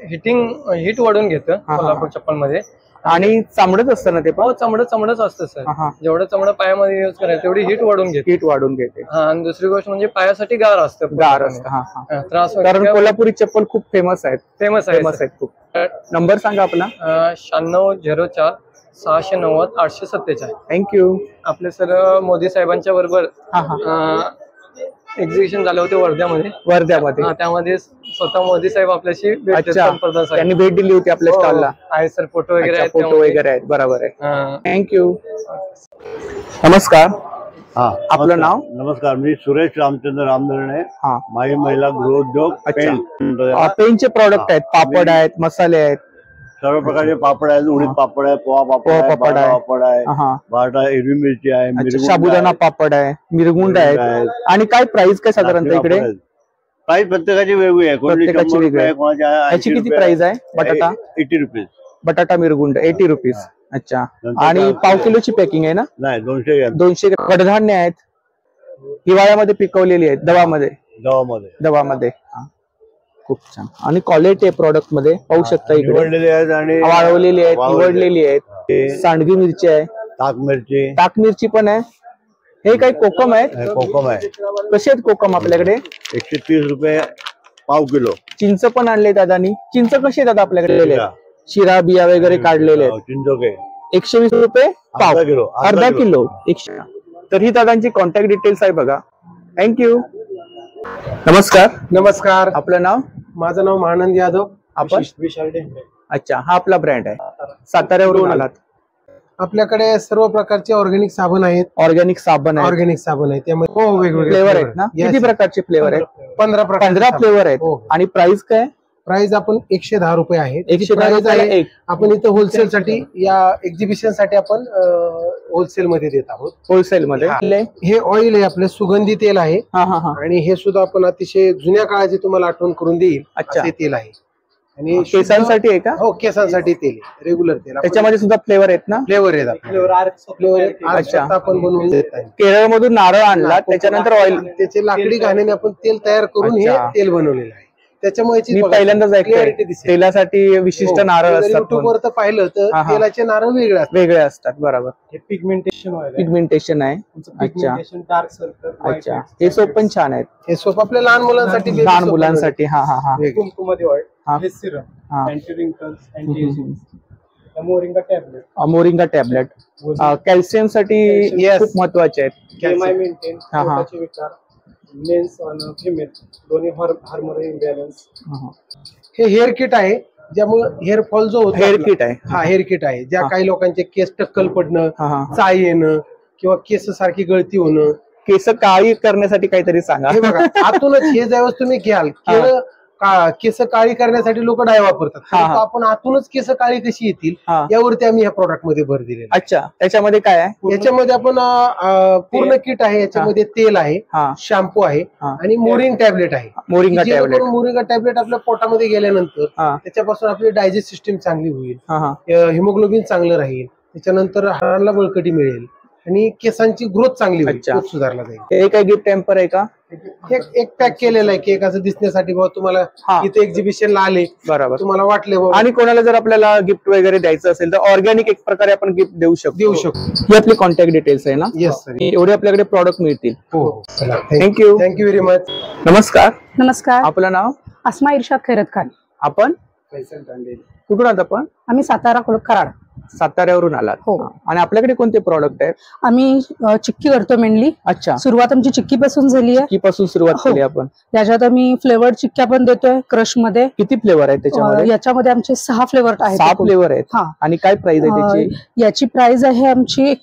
हीट वाढून घेतं कोल्हापूर चप्पल मध्ये. आणि चामडच असतं ना ते? चमडच असतं सर. जेवढं चमडं पायामध्ये युज करायचं तेवढी हीट वाढून घेते. आणि दुसरी गोष्ट म्हणजे पायासाठी गार असतं. त्रास. कारण कोल्हापुरी चप्पल खूप फेमस आहेत. फेमस आहेत खूप. नंबर सांगा आपला? 9604 690 847. थँक्यू. आपले सर मोदी साहेबांच्या बरोबर एक्झिबिशन झालं होते वर्ध्यामध्ये. त्यामध्ये स्वतः मोदी साहेब आपल्याशी त्यांनी भेट दिली होती आपल्या स्टॉलला. आहे सर, फोटो वगैरे आहेत. बरोबर आहे. थँक्यू. नमस्कार. आपलं नाव? नमस्कार, मी सुरेश रामचंद्र रामधरणे, माई महिला गृहोद्योग पेनचे प्रॉडक्ट आहेत, पापड आहेत, मसाले आहेत, सर्व प्रकारचे पापड आहेत, उडीद पापड आहे, पोहा पापड आहे, पापड आहे, बटाटा, हिरवी मिरची आहे, साबुदाणा पापड आहे, मिरगुंड आहेत. आणि काय प्राइस काय साधारणतः इकडे? प्राइस प्रत्येकाची वेगळी आहे, प्रत्येकाची वेगळी आहे. याची किती प्राइस आहे? बटाटा 80 रुपीज, बटाटा मिरगुंड 80 रुपीज. अच्छा. आणि पाव किलोची पॅकिंग आहे ना? नाही, 200 ग्रॅम. 200 ग्रॅम. कडधान्य आहेत, हिवाळ्यामध्ये पिकवलेली आहेत, दवामध्ये. खूप छान. आणि क्वालिटी आहे प्रोडक्ट मध्ये, पाहू शकता इकडे निवडलेली आहेत आणि वाळवलेली आहेत, निवडलेली आहेत. सांडगी मिरची आहे, ताक मिरची पण आहे. हे काही कोकम आहेत? कोकम आहे. कसे आहेत कोकम आपल्याकडे? 130 रुपये पाव किलो. चिंच पण आणले दादानी. चिंच कशी आहे दादा आपल्याकडे? शिरा बिया वगैरे काढलेले आहेत. चिंचोके 120 रुपये पाव किलो, अर्धा किलो 100. तर ही दादांची कॉन्टॅक्ट डिटेल्स आहे बघा. थँक्यू. नमस्कार. नमस्कार. आपलं नाव? माझं नाव महानंद यादव. आपण? विशाल डेंबे. अच्छा, हा आपला ब्रँड आहे. साताऱ्यावरून आलात. आपल्याकडे सर्व प्रकारचे ऑर्गॅनिक साबण आहेत. ऑर्गॅनिक साबण आहे त्यामध्ये वेगवेगळे फ्लेवर आहेत ना? किती प्रकारचे फ्लेवर आहेत? 15 फ्लेवर आहेत. आणि प्राइस काय? प्राइस आपण 110 रुपये आहे. 110 आहे. आपण इथं होलसेल साठी, या एक्झिबिशन साठी आपण होलसेल मध्ये देत आहोत. होलसेल मध्ये हे ऑइल आहे, आपलं सुगंधी तेल आहे. आणि हे सुद्धा आपण अतिशय जुन्या काळाची तुम्हाला आठवण करून देईल असे तेल आहे. आणि केसांसाठी आहे का? हो, केसांसाठी तेल, रेग्युलर तेल. त्याच्यामध्ये सुद्धा फ्लेवर आहेत ना? फ्लेवर आहेत. अच्छा. आपण बनवून देत आहे. केरळ मधून नारळ आणला, त्याच्यानंतर ऑइल, त्याचे लाकडी घाण्याने आपण तेल तयार करून हे तेल बनवलेलं आहे. त्याच्यामुळे मी पहिल्यांदाच ऐकतोय तेलासाठी विशिष्ट नारळ असतात. युट्यूबवर तर पाहिलं तर तेलाचे नारळ वेगळे असतात. बरोबर. पिगमेंटेशन आहे. अच्छा. Dark circle. अच्छा. हे सोप पण छान आहेत. हे सोप आपल्या लहान मुलांसाठी. लहान मुलांसाठी. कुंकुमध्ये ऑइल, हे Serum, anti wrinkles, anti ageing, moringa tablet calcium साठी खूप महत्वाचे आहेत. मेन्स आणि फिमेल दोन्ही हार्मोन इम्बॅलन्स. हे हेअर किट आहे, ज्यामुळे हेअर फॉल जो होतो. हेअर किट आहे. हा, हेअर किट आहे. ज्या काही लोकांचे केस टक्कल पडणं, चाय येणं किंवा केस सारखी गळती होणं. केस काळी करण्यासाठी काहीतरी सांगा. हे बघा, आतूनच हे ज्यावेळेस तुम्ही घ्याल, केस काळी करण्यासाठी लोक डाय वापरतात. आपण आतूनच केस काळी कशी येतील यावरती आम्ही या प्रोडक्ट मध्ये भर दिलेला. अच्छा. त्याच्यामध्ये काय आहे? याच्यामध्ये आपण पूर्ण किट आहे. याच्यामध्ये तेल आहे, शॅम्पू आहे आणि मोरिंग टॅबलेट आहे. मोरिंगा टॅबलेट आपल्या पोटामध्ये गेल्यानंतर त्याच्यापासून आपली डायजेस्ट सिस्टीम चांगली होईल, हिमोग्लोबिन चांगलं राहील, त्याच्यानंतर हाडांना बळकटी मिळेल आणि केसांची ग्रोथ चांगली होईल, सुधारला जाईल. हे काय गिफ्ट टेम्पर आहे का? एक पॅक केलेला आहे केक असं दिसण्यासाठी. बाबा तुम्हाला इथे एक्झिबिशनला आले, बरोबर, तुम्हाला वाटले आणि कोणाला जर आपल्याला गिफ्ट वगैरे द्यायचं असेल तर ऑर्गॅनिक एक प्रकारे आपण गिफ्ट देऊ शकतो. ही आपली कॉन्टॅक्ट डिटेल्स आहे ना? Yes sir. एवढे आपल्याकडे प्रॉडक्ट मिळतील. Thank you very much. नमस्कार. नमस्कार. आपलं नाव? अस्मा इर्शाद खैरत खान. आपण कुठून आहात? आपण आम्ही सातारा कराड. साताऱ्यावरून आलात. हो. आणि आपल्याकडे कोणते प्रॉडक्ट आहेत? आम्ही चिक्की करतो मेनली. अच्छा. सुरुवात आमची चिक्की पासून झाली आहे. चिक्की पासून सुरुवात केली आपण. त्याच्यात आम्ही फ्लेवर्ड चिक्क्या पण देतोय क्रश मध्ये. किती फ्लेवर आहेत त्याच्यामध्ये? याच्यामध्ये आमचे 6 फ्लेवर आहेत. 6 फ्लेवर आहेत. आणि काय प्राइस आहे त्याची? याची प्राइस आहे आमची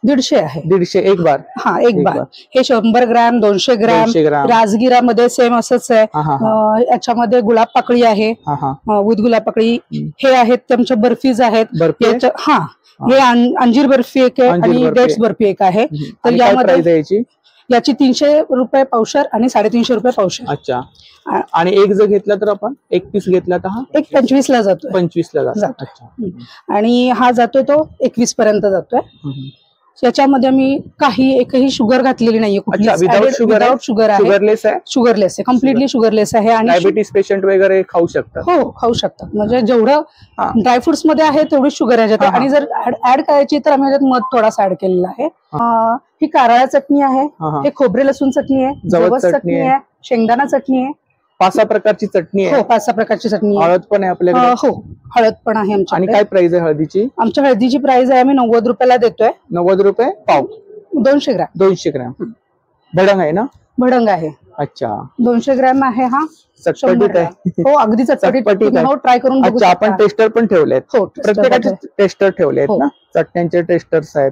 150 आहे. 150 एक बार? हा, एक बार. हे 100 ग्रॅम, 200 ग्रॅम. राजगिरामध्ये सेम असंच आहे. याच्यामध्ये गुलाब पाकळी आहे, विथ गुलाब पाकळी. हे आहेत त्यांच्या बर्फीज आहेत. हा, हे अंजीर बर्फी एक आहे आणि डेट्स बर्फी एक आहे. तर यामध्ये याची 300 रुपये पावशर आणि 350 रुपये पावशर. अच्छा. आणि एक जर घेतला तर आपण एक पीस घेतला तर हा एक 25 ला जातो. 25 ला जातो. आणि हा जातो तो 21 पर्यंत जातोय. याच्यामध्ये आम्ही एकही शुगर घातलेली नाहीये. विदाउट शुगर आहे. शुगरलेस आहे. शुगरलेस आहे, कम्प्लिटली शुगरलेस आहे. आणि डायबिटीस पेशंट वगैरे खाऊ शकतात. हो, खाऊ शकतात. म्हणजे जेवढं ड्रायफ्रुट्स मध्ये आहे तेवढी शुगर याच्यात. आणि जर ऍड करायची तर आम्ही याच्यात मध थोडासा ऍड केलेला आहे. ही कारळा चटणी आहे, हे खोबरे लसूण चटणी आहे, जवस चटणी आहे, शेंगदाणा चटणी आहे. 5-6 प्रकारची चटणी आहे. हो, 5-6 प्रकारची चटणी आहे. हळद पण आहे आपल्याकडे? हो, हळद पण आहे आमच्या. आणि काय प्राइस आहे हळदीची? आमच्या हळदीची प्राइस आहे, आम्ही 90 रुपयाला देतोय. 90 रुपये पाव? 200 ग्रॅम. 200 ग्रॅम भडंग आहे ना? भडंग आहे. अच्छा. 200 ग्रॅम आहे. हा, चटपटीत आहे. हो, अगदी चटपटीत. ट्राय करून बघू. अच्छा. आपण टेस्टर पण ठेवलेत? हो, प्रत्येकाचे टेस्टर ठेवलेत ना? चटण्यांचे टेस्टर्स आहेत.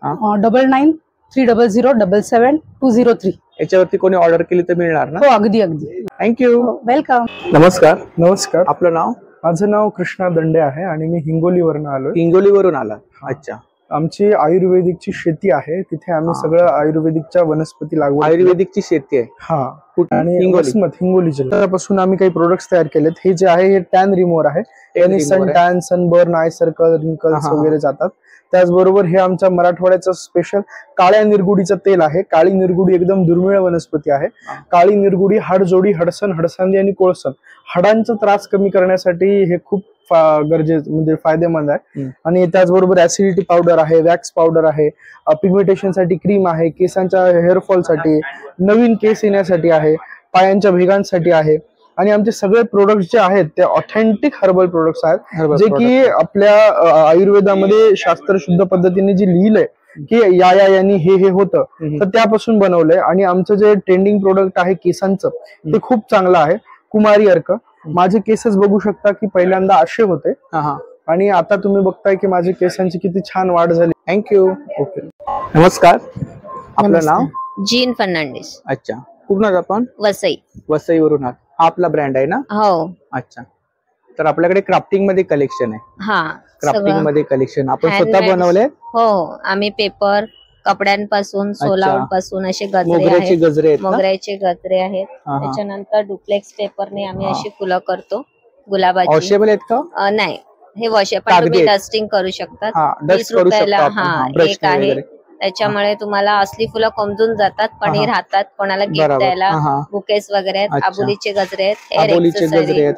99 30077203. याच्यावरती कोणी ऑर्डर केली तर मिळणार ना? हो, अगदी अगदी. थँक्यू. वेलकम. नमस्कार. नमस्कार. आपलं नाव? माझं नाव कृष्णा दंडे आहे आणि मी हिंगोलीवरून आलो. हिंगोलीवरून आला? अच्छा. आमची आयुर्वेदिकची शेती आहे, तिथे आम्ही सगळं आयुर्वेदिकच्या वनस्पती लागवड. आयुर्वेदिकची शेती आहे? हा. आणि हिंगोली जिल्ह्यापासून आम्ही काही प्रोडक्ट्स तयार केलेत. हे जे आहे हे टॅन रिमूव्हर आहे. याने sun tan, sunburn, eye circle, wrinkles वगैरे जातात. त्याचबरोबर हे आमच्या मराठवाड्याचं स्पेशल काळ्या निरगुडीचं तेल आहे. काळी निरगुडी एकदम दुर्मिळ वनस्पती आहे. काळी निरगुडी हाडजोडी, हडसन, हडसांदी आणि कोळसन हाडांचा त्रास कमी करण्यासाठी हे खूप गरजेचं म्हणजे फायदेमंद आहे. आणि त्याचबरोबर ऍसिडिटी पावडर आहे, वॅक्स पावडर आहे, पिगमेंटेशन साठी क्रीम आहे, केसांच्या हेअरफॉल साठी, नवीन केस येण्यासाठी आहे, पायांच्या भेगांसाठी आहे. आणि आमचे सगळे प्रोडक्ट्स जे आहेत ते ऑथेंटिक हर्बल प्रोडक्ट्स आहेत, जे की आपल्या आयुर्वेदामध्ये शास्त्रशुद्ध पद्धतीने जे लिहिलंय की यांनी हे होतं, तर त्यापासून बनवलंय. आणि आमचं जे ट्रेंडिंग प्रोडक्ट आहे केसांचं, ते खूप चांगलं आहे. कुमारी अर्क. माझे केसेस बघू शकता की पहिल्यांदा असे होते आणि आता तुम्ही बघताय की माझे केसांची किती छान वाढ झाली. थँक्यू. ओके. नमस्कार. आपलं नाव? जीन फर्नांडिस. अच्छा. कुठून आपण? वसई. वसईवरून आहात. हा आपला ब्रँड आहे ना? हो. अच्छा. तर आपल्याकडे क्राफ्टिंग मध्ये कलेक्शन आहे? हा. क्राफ्टिंग मध्ये कलेक्शन आपण स्वतः बनवले? हो. आम्ही पेपर, कपड्यांपासून, सोलावूड पासून असे गजरे आहेत. मोगऱ्याचे गजरे आहेत. त्याच्यानंतर डुप्लेक्स पेपरने आम्ही अशी फुलं करतो. गुलाबाची. वॉशेबल आहेत का? नाही, हे वॉशेबल तुम्ही डस्टिंग करू शकतात. 20 रुपयाला एक आहे. त्याच्यामुळे तुम्हाला असली फुलं कोमजून जातात, पण हे राहतात. कोणाला गिफ्ट द्यायला बुकेस वगैरे आहेत. आबोलीचे गजरे आहेत,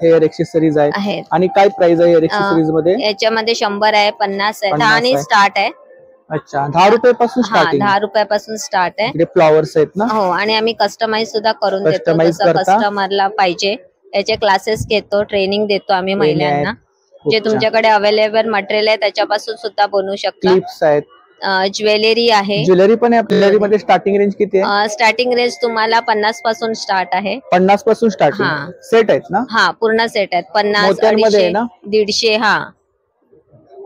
हेअर एक्सेसरीज आहेत. आणि काय प्राइस आहे हेअर एक्सेसरीज मध्ये? याच्यामध्ये 100 आहे, 50 आहे, 10 आणि स्टार्ट आहे. अच्छा. 10 रुपयापासून स्टार्टिंग? 10 रुपयापासून स्टार्ट आहे. इकडे फ्लॉवर्स आहेत ना? हो. आणि आम्ही कस्टमाइज सुद्धा करून देतो, जसं कस्टमरला पाहिजे. याचे क्लासेस घेतो, ट्रेनिंग देतो आम्ही महिलांना. जे तुमच्याकडे अवेलेबल मटेरियल आहे त्याच्यापासून सुद्धा बनवू शकता. क्लिप्स आहेत, ज्वेलरी आहे. ज्वेलरी पण आहे आपल्याकडे. मध्ये स्टार्टिंग रेंज किती आहे? स्टार्टिंग रेंज तुम्हाला 50 पासून स्टार्ट आहे. 50 पासून स्टार्टिंग. सेट आहेत ना? हा, पूर्ण सेट आहेत. 50, 150. हा.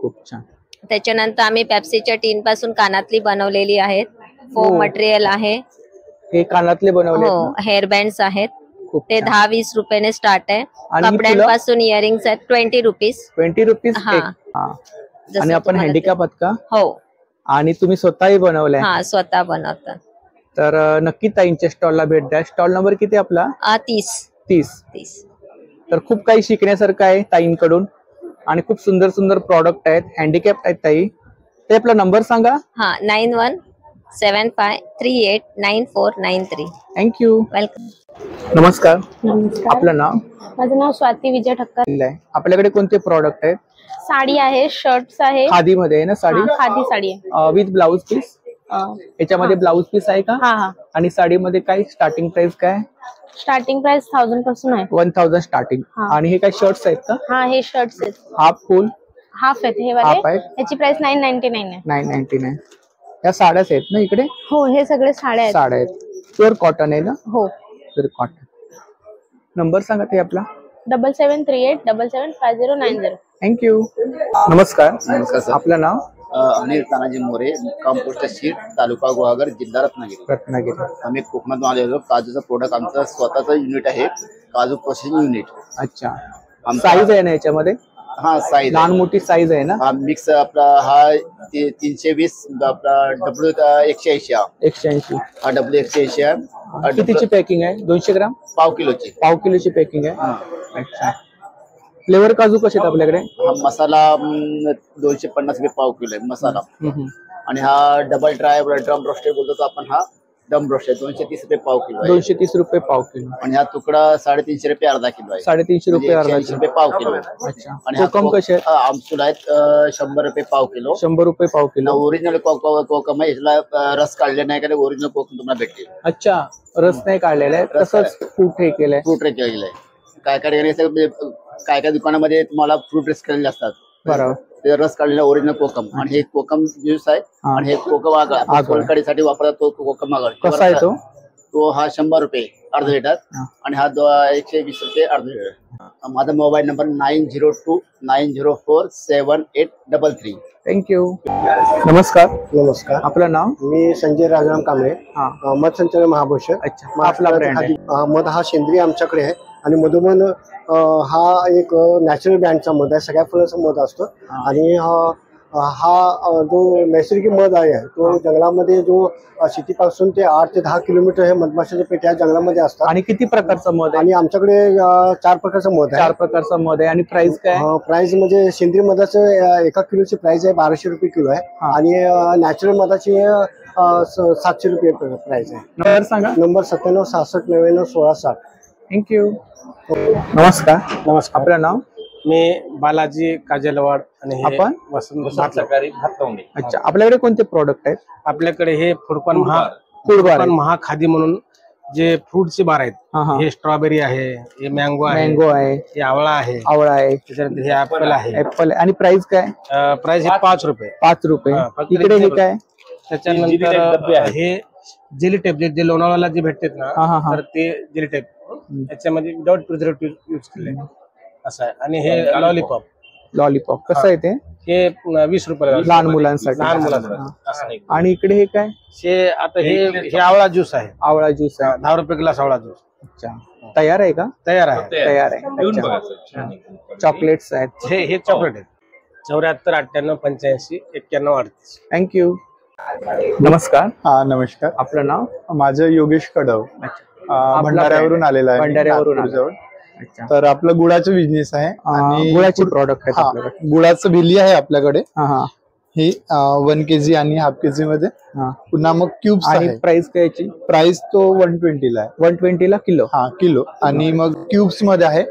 खूप छान. त्याच्यानंतर आम्ही पेप्सीच्या टीन पासून कानातली बनवलेली आहेत. फोम मटेरियल आहे. हे कानातले बनवले? हो. हेअर बँड्स आहेत. ते 10-20 रुपयाने स्टार्ट आहे. कपड्यांपासून इयरिंग्स आहेत 20 रुपीज. 20 रुपीज. आणि आपण हँडिकॅप आहात का? हो. आणि तुम्ही स्वतःही बनवलंय? हा, स्वतः बनवतात. तर नक्की ताईंच्या स्टॉलला भेट द्या. स्टॉल नंबर किती आपला? 30. तर खूप काही शिकण्यासारखं आहे ताईंकडून आणि खूप सुंदर सुंदर प्रॉडक्ट आहेत. हँडिकॅप आहेत ताई. ते आपला नंबर सांगा. हा, 9175389493. थँक्यू. वेलकम. नमस्कार. आपलं नाव? माझं नाव स्वाती विजय ठक्कर. आपल्याकडे कोणते प्रॉडक्ट आहेत? साडी आहे, शर्ट्स आहे. खादी मध्ये आहे ना साडी? खादी साडी आहे विथ ब्लाउज पीस. याच्यामध्ये ब्लाउज पीस आहे का? आणि साडीमध्ये काय स्टार्टिंग प्राइस काय? स्टार्टिंग प्राइस 1000 पासून आहे. 1000 स्टार्टिंग. आणि हे काय शर्ट्स आहेत का? हा, हे शर्ट्स आहेत. हाफ फुल? हाफ आहेत हे वाले. याची प्राइस 999 आहे. 999. या साड्याच आहेत ना इकडे? हो, हे सगळे साड्या आहेत. साड्या आहेत. प्युअर कॉटन आहे ना? हो, प्युअर कॉटन. नंबर सांगा ते आपला. 7738775090. थँक्यू. नमस्कार. नमस्कार सर. आपलं नाव? अनिल तानाजी मोरे, मुक्काम पोस्ट शीट, तालुका गुहागर, जिल्हा रत्नागिरी. आम्ही कोकणातून आलेलो. काजूचं प्रोडक्ट आमचं स्वतःचं युनिट आहे, काजू प्रोसेसिंग युनिट. अच्छा. साईज आहे ना याच्यामध्ये? हा, साईज लहान मोठी साईज आहे ना? हा, मिक्स आपला हा 320 आपला डब्ल्यू 180. 180. हा डब्ल्यू 180 आहे. कितीची पॅकिंग आहे? 200 ग्राम? पाव किलोची पॅकिंग आहे. अच्छा. फ्लेवर काजू कसे आहेत आपल्याकडे? हा मसाला 250 रुपये पाव किलो आहे मसाला. आणि हा डबल ड्राय ड्रम रोस्टेड बोलतो तो आपण. हा डम रोस्टेड 230 रुपये पाव किलो आहे. 230 रुपये पाव किलो. आणि हा तुकडा 350 रुपये अर्धा किलो आहे. 350 रुपये अर्धा रुपये पाव किलो आहे. अच्छा. आणि कोकम कसे आहेत? आमसूल आहेत 100 रुपये पाव किलो. 100 रुपये पाव किलो. ओरिजिनल कोकम आहे. याला रस काढले नाही का? ओरिजिनल कोकम तुम्हाला भेटेल. अच्छा. रस नाही काढलेला आहे, तसंच फ्रूट हे केलंय. फ्रूट केलेलं आहे. काय काय दुकानामध्ये तुम्हाला फ्रूट रेस केलेले असतात. बरोबर. ते रस काढलेला ओरिजिनल कोकम. आणि हे कोकम ज्यूस आहे. आणि हे कोकम आगळ सोलकडीसाठी वापरतात तो कोकम आगळ. कसा आहे तो? तो हा 100 रुपये अर्धा लिटर आणि हा 120 रुपये अर्धा लिटर। माझा मोबाईल नंबर 9029047833। थँक्यू। नमस्कार। नमस्कार। आपलं नाव? मी संजय राजाराम कांबळे, मध संचालक महाबळेश्वर। अच्छा, आपला ब्रँड आहे? मध हा सेंद्रिय आमच्याकडे आहे आणि मधुमन हा एक नॅचरल ब्रँडचा मध आहे, सगळ्या फुलाचा मध असतो आणि हा जो नैसर्गिक मध आहे तो जंगलामध्ये जो शेतीपासून ते 8 ते 10 किलोमीटर हे मधमाशाच्या पेट्या जंगलामध्ये असतात। आणि किती प्रकारचं मध आहे? आणि आमच्याकडे 4 प्रकारचं मध आहे। 4 प्रकारचं मध आहे। आणि प्राइस काय? प्राइस म्हणजे सेंद्रिय मधाचं 1 किलोची प्राइस आहे 1200 रुपये किलो आहे आणि नॅचरल मधाची 700 रुपये प्राइस आहे। नंबर सांगा। Number 97 thank you. नमस्कार। नमस्कार। आपलं नाव? मी बालाजी काजलवाड आणि आपण वसंत भातवंडी। अच्छा, आपल्याकडे कोणते प्रोडक्ट आहेत? आपल्याकडे हे फूडकॉर्न महाखादी म्हणून जे फ्रूटचे बार आहेत, हे स्ट्रॉबेरी आहे, हे मँगो आहे, हे आवळा आहे, त्याच्यानंतर हे ऍपल आहे। ऍपल आणि प्राइस काय? प्राइस हे 5 रुपये। 5 रुपये। इकडे हे काय? त्याच्यानंतर हे जेली टॅबलेट जे लोणावळ्याला जे भेटतात ना, तर ते जेली टॅब त्याच्यामध्ये विदाउट प्रिझर्वेटिव्ह यूज केले असं आहे। आणि हे लॉलीपॉप कसं आहे ते? हे 20 रुपये लहान मुलांसाठी। आणि इकडे हे काय? हे आता हे आवळा ज्यूस आहे। आवळा ज्यूस आहे 10 रुपये ग्लास आवळा ज्यूस। अच्छा, तयार आहे का? तयार आहे। तयार आहे। चॉकलेट्स आहेत? हे चॉकलेट आहे। 74 98 85 91 38। थँक्यू। नमस्कार। नमस्कार। आपलं नाव? माझं योगेश कडव, भंडाऱ्यावरून आलेला आहे। भंडाऱ्यावरून। तर आपलं गुळाचं बिझनेस आहे आणि गुळाचे प्रॉडक्ट आहेत आपल्याकडे। गुळाचं भेली आहे आपल्याकडे, ही 1 kg आणि हाफ kg मध्ये। पुन्हा मग क्यूब्स आहे। प्राइस काय याची? प्राइस तो 120 ला आहे। 120 ला किलो? किलो। आणि मग क्यूब्स मध्ये आहे।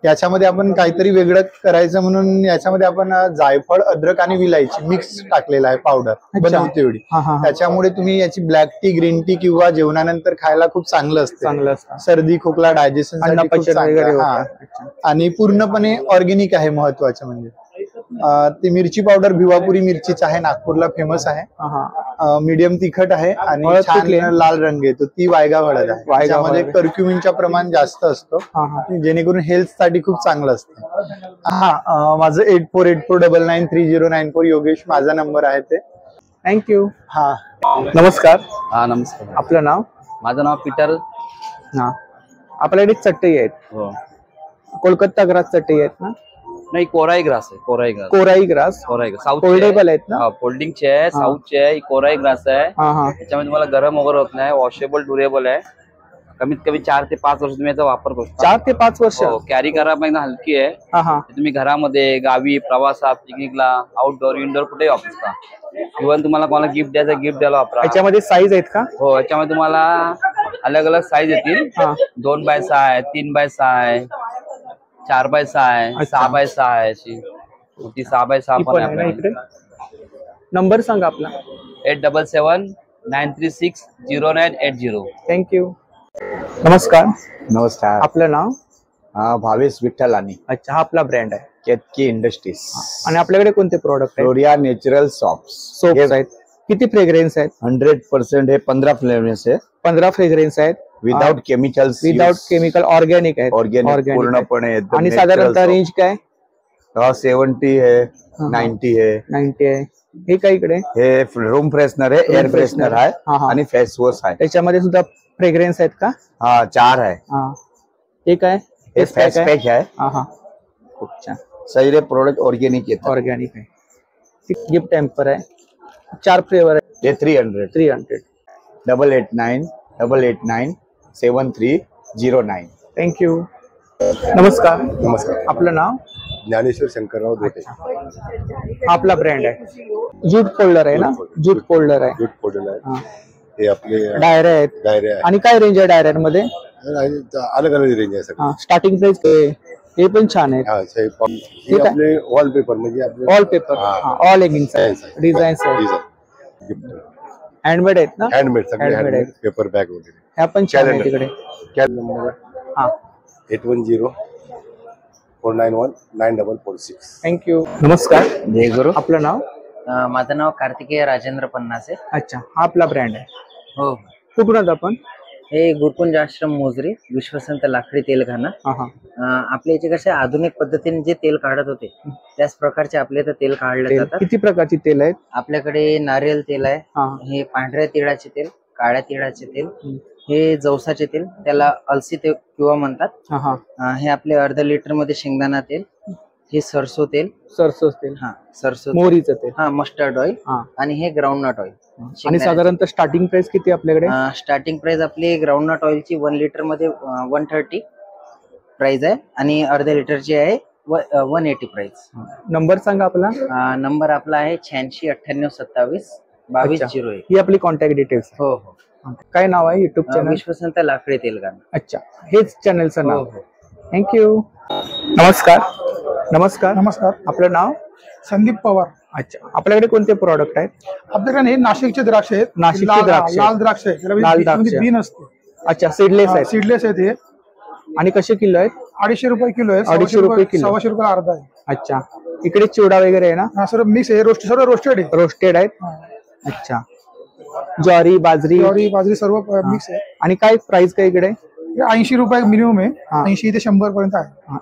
याच्यामध्ये आपण काहीतरी वेगळं करायचं म्हणून याच्यामध्ये आपण जायफळ, अद्रक आणि विलायची मिक्स टाकलेला आहे, पावडर बनवते एवढी। त्याच्यामुळे तुम्ही याची ब्लॅक टी, ग्रीन टी किंवा जेवणानंतर खायला खूप चांगलं असतं। सर्दी खोकला डायजेशन आणि पूर्णपणे ऑर्गेनिक आहे। महत्वाचं म्हणजे ती मिरची पावडर भिवापुरी मिरचीच आहे, नागपूरला फेमस आहे। मीडियम तिखट आहे आणि छान लाल रंग येतो। ती वायगा हळद आहे। त्याच्यामध्ये कर्क्युमिनचं प्रमाण जास्त असतो, जेणेकरून हेल्थ साठी खूप चांगलं असतं। माझं 8484993094 योगेश माझा नंबर आहे ते। थँक्यू। नमस्कार। नमस्कार। आपलं नाव? माझं नाव पीटर। आपल्याकडे चटई आहेत, कोलकाता ग्रास चटई आहेत ना? नाही, कोराई ग्रास आहे। कोराई ग्रास साऊथ फोल्डेबल आहेत ना? फोल्डिंगचे आहे, साऊथचे आहे। कोराई ग्रास आहे। त्याच्यामध्ये मला गरम वगैरे होत नाही, वॉशेबल, ड्युरेबल आहे। कमीत कमी 4 ते 5 वर्ष तुम्ही याचा वापर करू शकता। 4 ते 5 वर्ष? कॅरी करायला एकदम हलकी आहे। तुम्ही घरामध्ये, गावी, प्रवासात, पिकनिकला, आउटडोर, इनडोर कुठेही वापरता। इव्हन तुम्हाला कोणाला गिफ्ट द्यायचं, गिफ्ट द्यायला वापरा। याच्यामध्ये साईज आहेत का? हो, याच्यामध्ये तुम्हाला अलग अलग साईज येतील। 2x6 आहे, 3x6 आहे, 4x6 आहे, 6x6 आहे। अशी 6x6 पण आहे। नंबर सांगा आपला? 8779360980। थँक्यू। नमस्कार। नमस्कार। आपलं नाव? भावेश विठ्ठलानी। अच्छा, हा आपला ब्रँड आहे केतकी इंडस्ट्रीज। आणि आपल्याकडे कोणते प्रोडक्ट आहेत? फ्लोरिया नॅचरल सोप्स आहेत। किती फ्रेग्रेन्स आहेत? 100% हे 15 फ्लेवर्स आहे। 15 फ्रेग्रेन्स आहेत without chemicals, without chemical, organic आहेत। ऑर्गॅनिक पूर्णपणे। आणि साधारणतः रेंज काय? 70 है, 90 है, 90 आहे। हे काय इकडे? हे रूम फ्रेशनर आहे, एअर फ्रेशनर आहे आणि फेस वॉश आहे। त्याच्यामध्ये सुद्धा फ्रेग्रेन्स आहेत का? 4 आहे। हे काय? हे फेस पॅक आहे। खूप छान। सगळे प्रोडक्ट ऑर्गॅनिक आहेत। ऑर्गॅनिक आहे। गिफ्ट टेम्पर आहे, 4 फ्लेवर आहे। हे 300 88988973009। थँक्यू। नमस्कार। नमस्कार। आपलं नाव? ज्ञानेश्वर शंकरराव दोटे। आपला ब्रँड आहे, जूट फोल्डर आहे ना? जूट फोल्डर आहे। जूट फोल्डर आहे। हे आपले डायऱ्या आहेत। आणि काय रेंज आहे डायऱ्यांमध्ये? अलग अलग रेंज आहे सगळं। स्टार्टिंग प्राइस हे पण छान आहे। आपले वॉलपेपर म्हणजे वॉलपेपर, ऑल एगिंग्स डिझाईन्स आहेत, हँडमेड आहेत ना? हँडमेड सगळे हँडमेड पेपर बॅग वगैरे ह्या पण छान आहे तिकडे। नंबर 8104919446। थँक्यू। नमस्कार। जय गुरु। आपलं नाव? माझं नाव कार्तिकेय राजेंद्र पन्नासे। अच्छा, हा आपला ब्रँड आहे। हो। कुठून आहात आपण? हे गुरुकुंज आश्रम मोजरी विश्वसंत लाकडी तेलखाना. आपल्या इथे कसे आधुनिक पद्धतीने जे तेल काढत होते त्याच प्रकारचे आपल्या इथे तेल काढले जातात. किती प्रकारचे तेल आहेत आपल्याकडे? नारियल तेल आहे, हे पांढऱ्या तिळाचे तेल, काळ्या तिळाचे तेल, हे जवसाचे तेल, त्याला अलसी तेल किंवा म्हणतात. हे आपले अर्धा लिटर मध्ये शेंगदाणा तेल, हे सरसो तेल. सरसो तेल, सरसो मोहरीचं तेल, मस्टर्ड ऑइल, आणि हे ग्राउंडनट ऑइल. आणि साधारणतः स्टार्टिंग प्राइस किती आपल्याकडे? स्टार्टिंग प्राइस आपली ग्राउंडनट ऑइलची 1 लिटर मध्ये 130 प्राइस आहे आणि अर्ध्या लिटरची आहे 180 प्राइस. नंबर सांगा आपला. नंबर आपला आहे 8698272201. ही आपली कॉन्टॅक्ट डिटेल्स. हो हो. काय नाव आहे युट्यूब चॅनल? विश्वसंत लाकडी तेलखाना. अच्छा, हेच चॅनलचं नाव. थँक्यू. नमस्कार. नमस्कार. नमस्कार. आपलं नाव? संदीप पवार. अच्छा, आपल्याकडे कोणते प्रोडक्ट आहेत? आपल्याकडे हे नाशिकचे द्राक्ष आहेत. नाशिकचे द्राक्ष, लाल द्राक्ष आहेत, लाल द्राक्ष बी नसते. अच्छा, सीडलेस आहेत. सीडलेस आहेत हे. आणि कसे किलो आहेत? 250 रुपये किलो आहे. 250 रुपये किलो. 125 रुपये अर्धा आहे. अच्छा, इकडे चिवडा वगैरे आहे ना? हा सर, मिक्स आहे. सर्व रोस्टेड आहे. रोस्टेड आहेत. अच्छा, ज्वारी, बाजरी सर्व मिक्स आहे. आणि काय प्राइस काय इकडे? 80 रुपये मिनिमम आहे. 80 ते 100 पर्यंत आहे.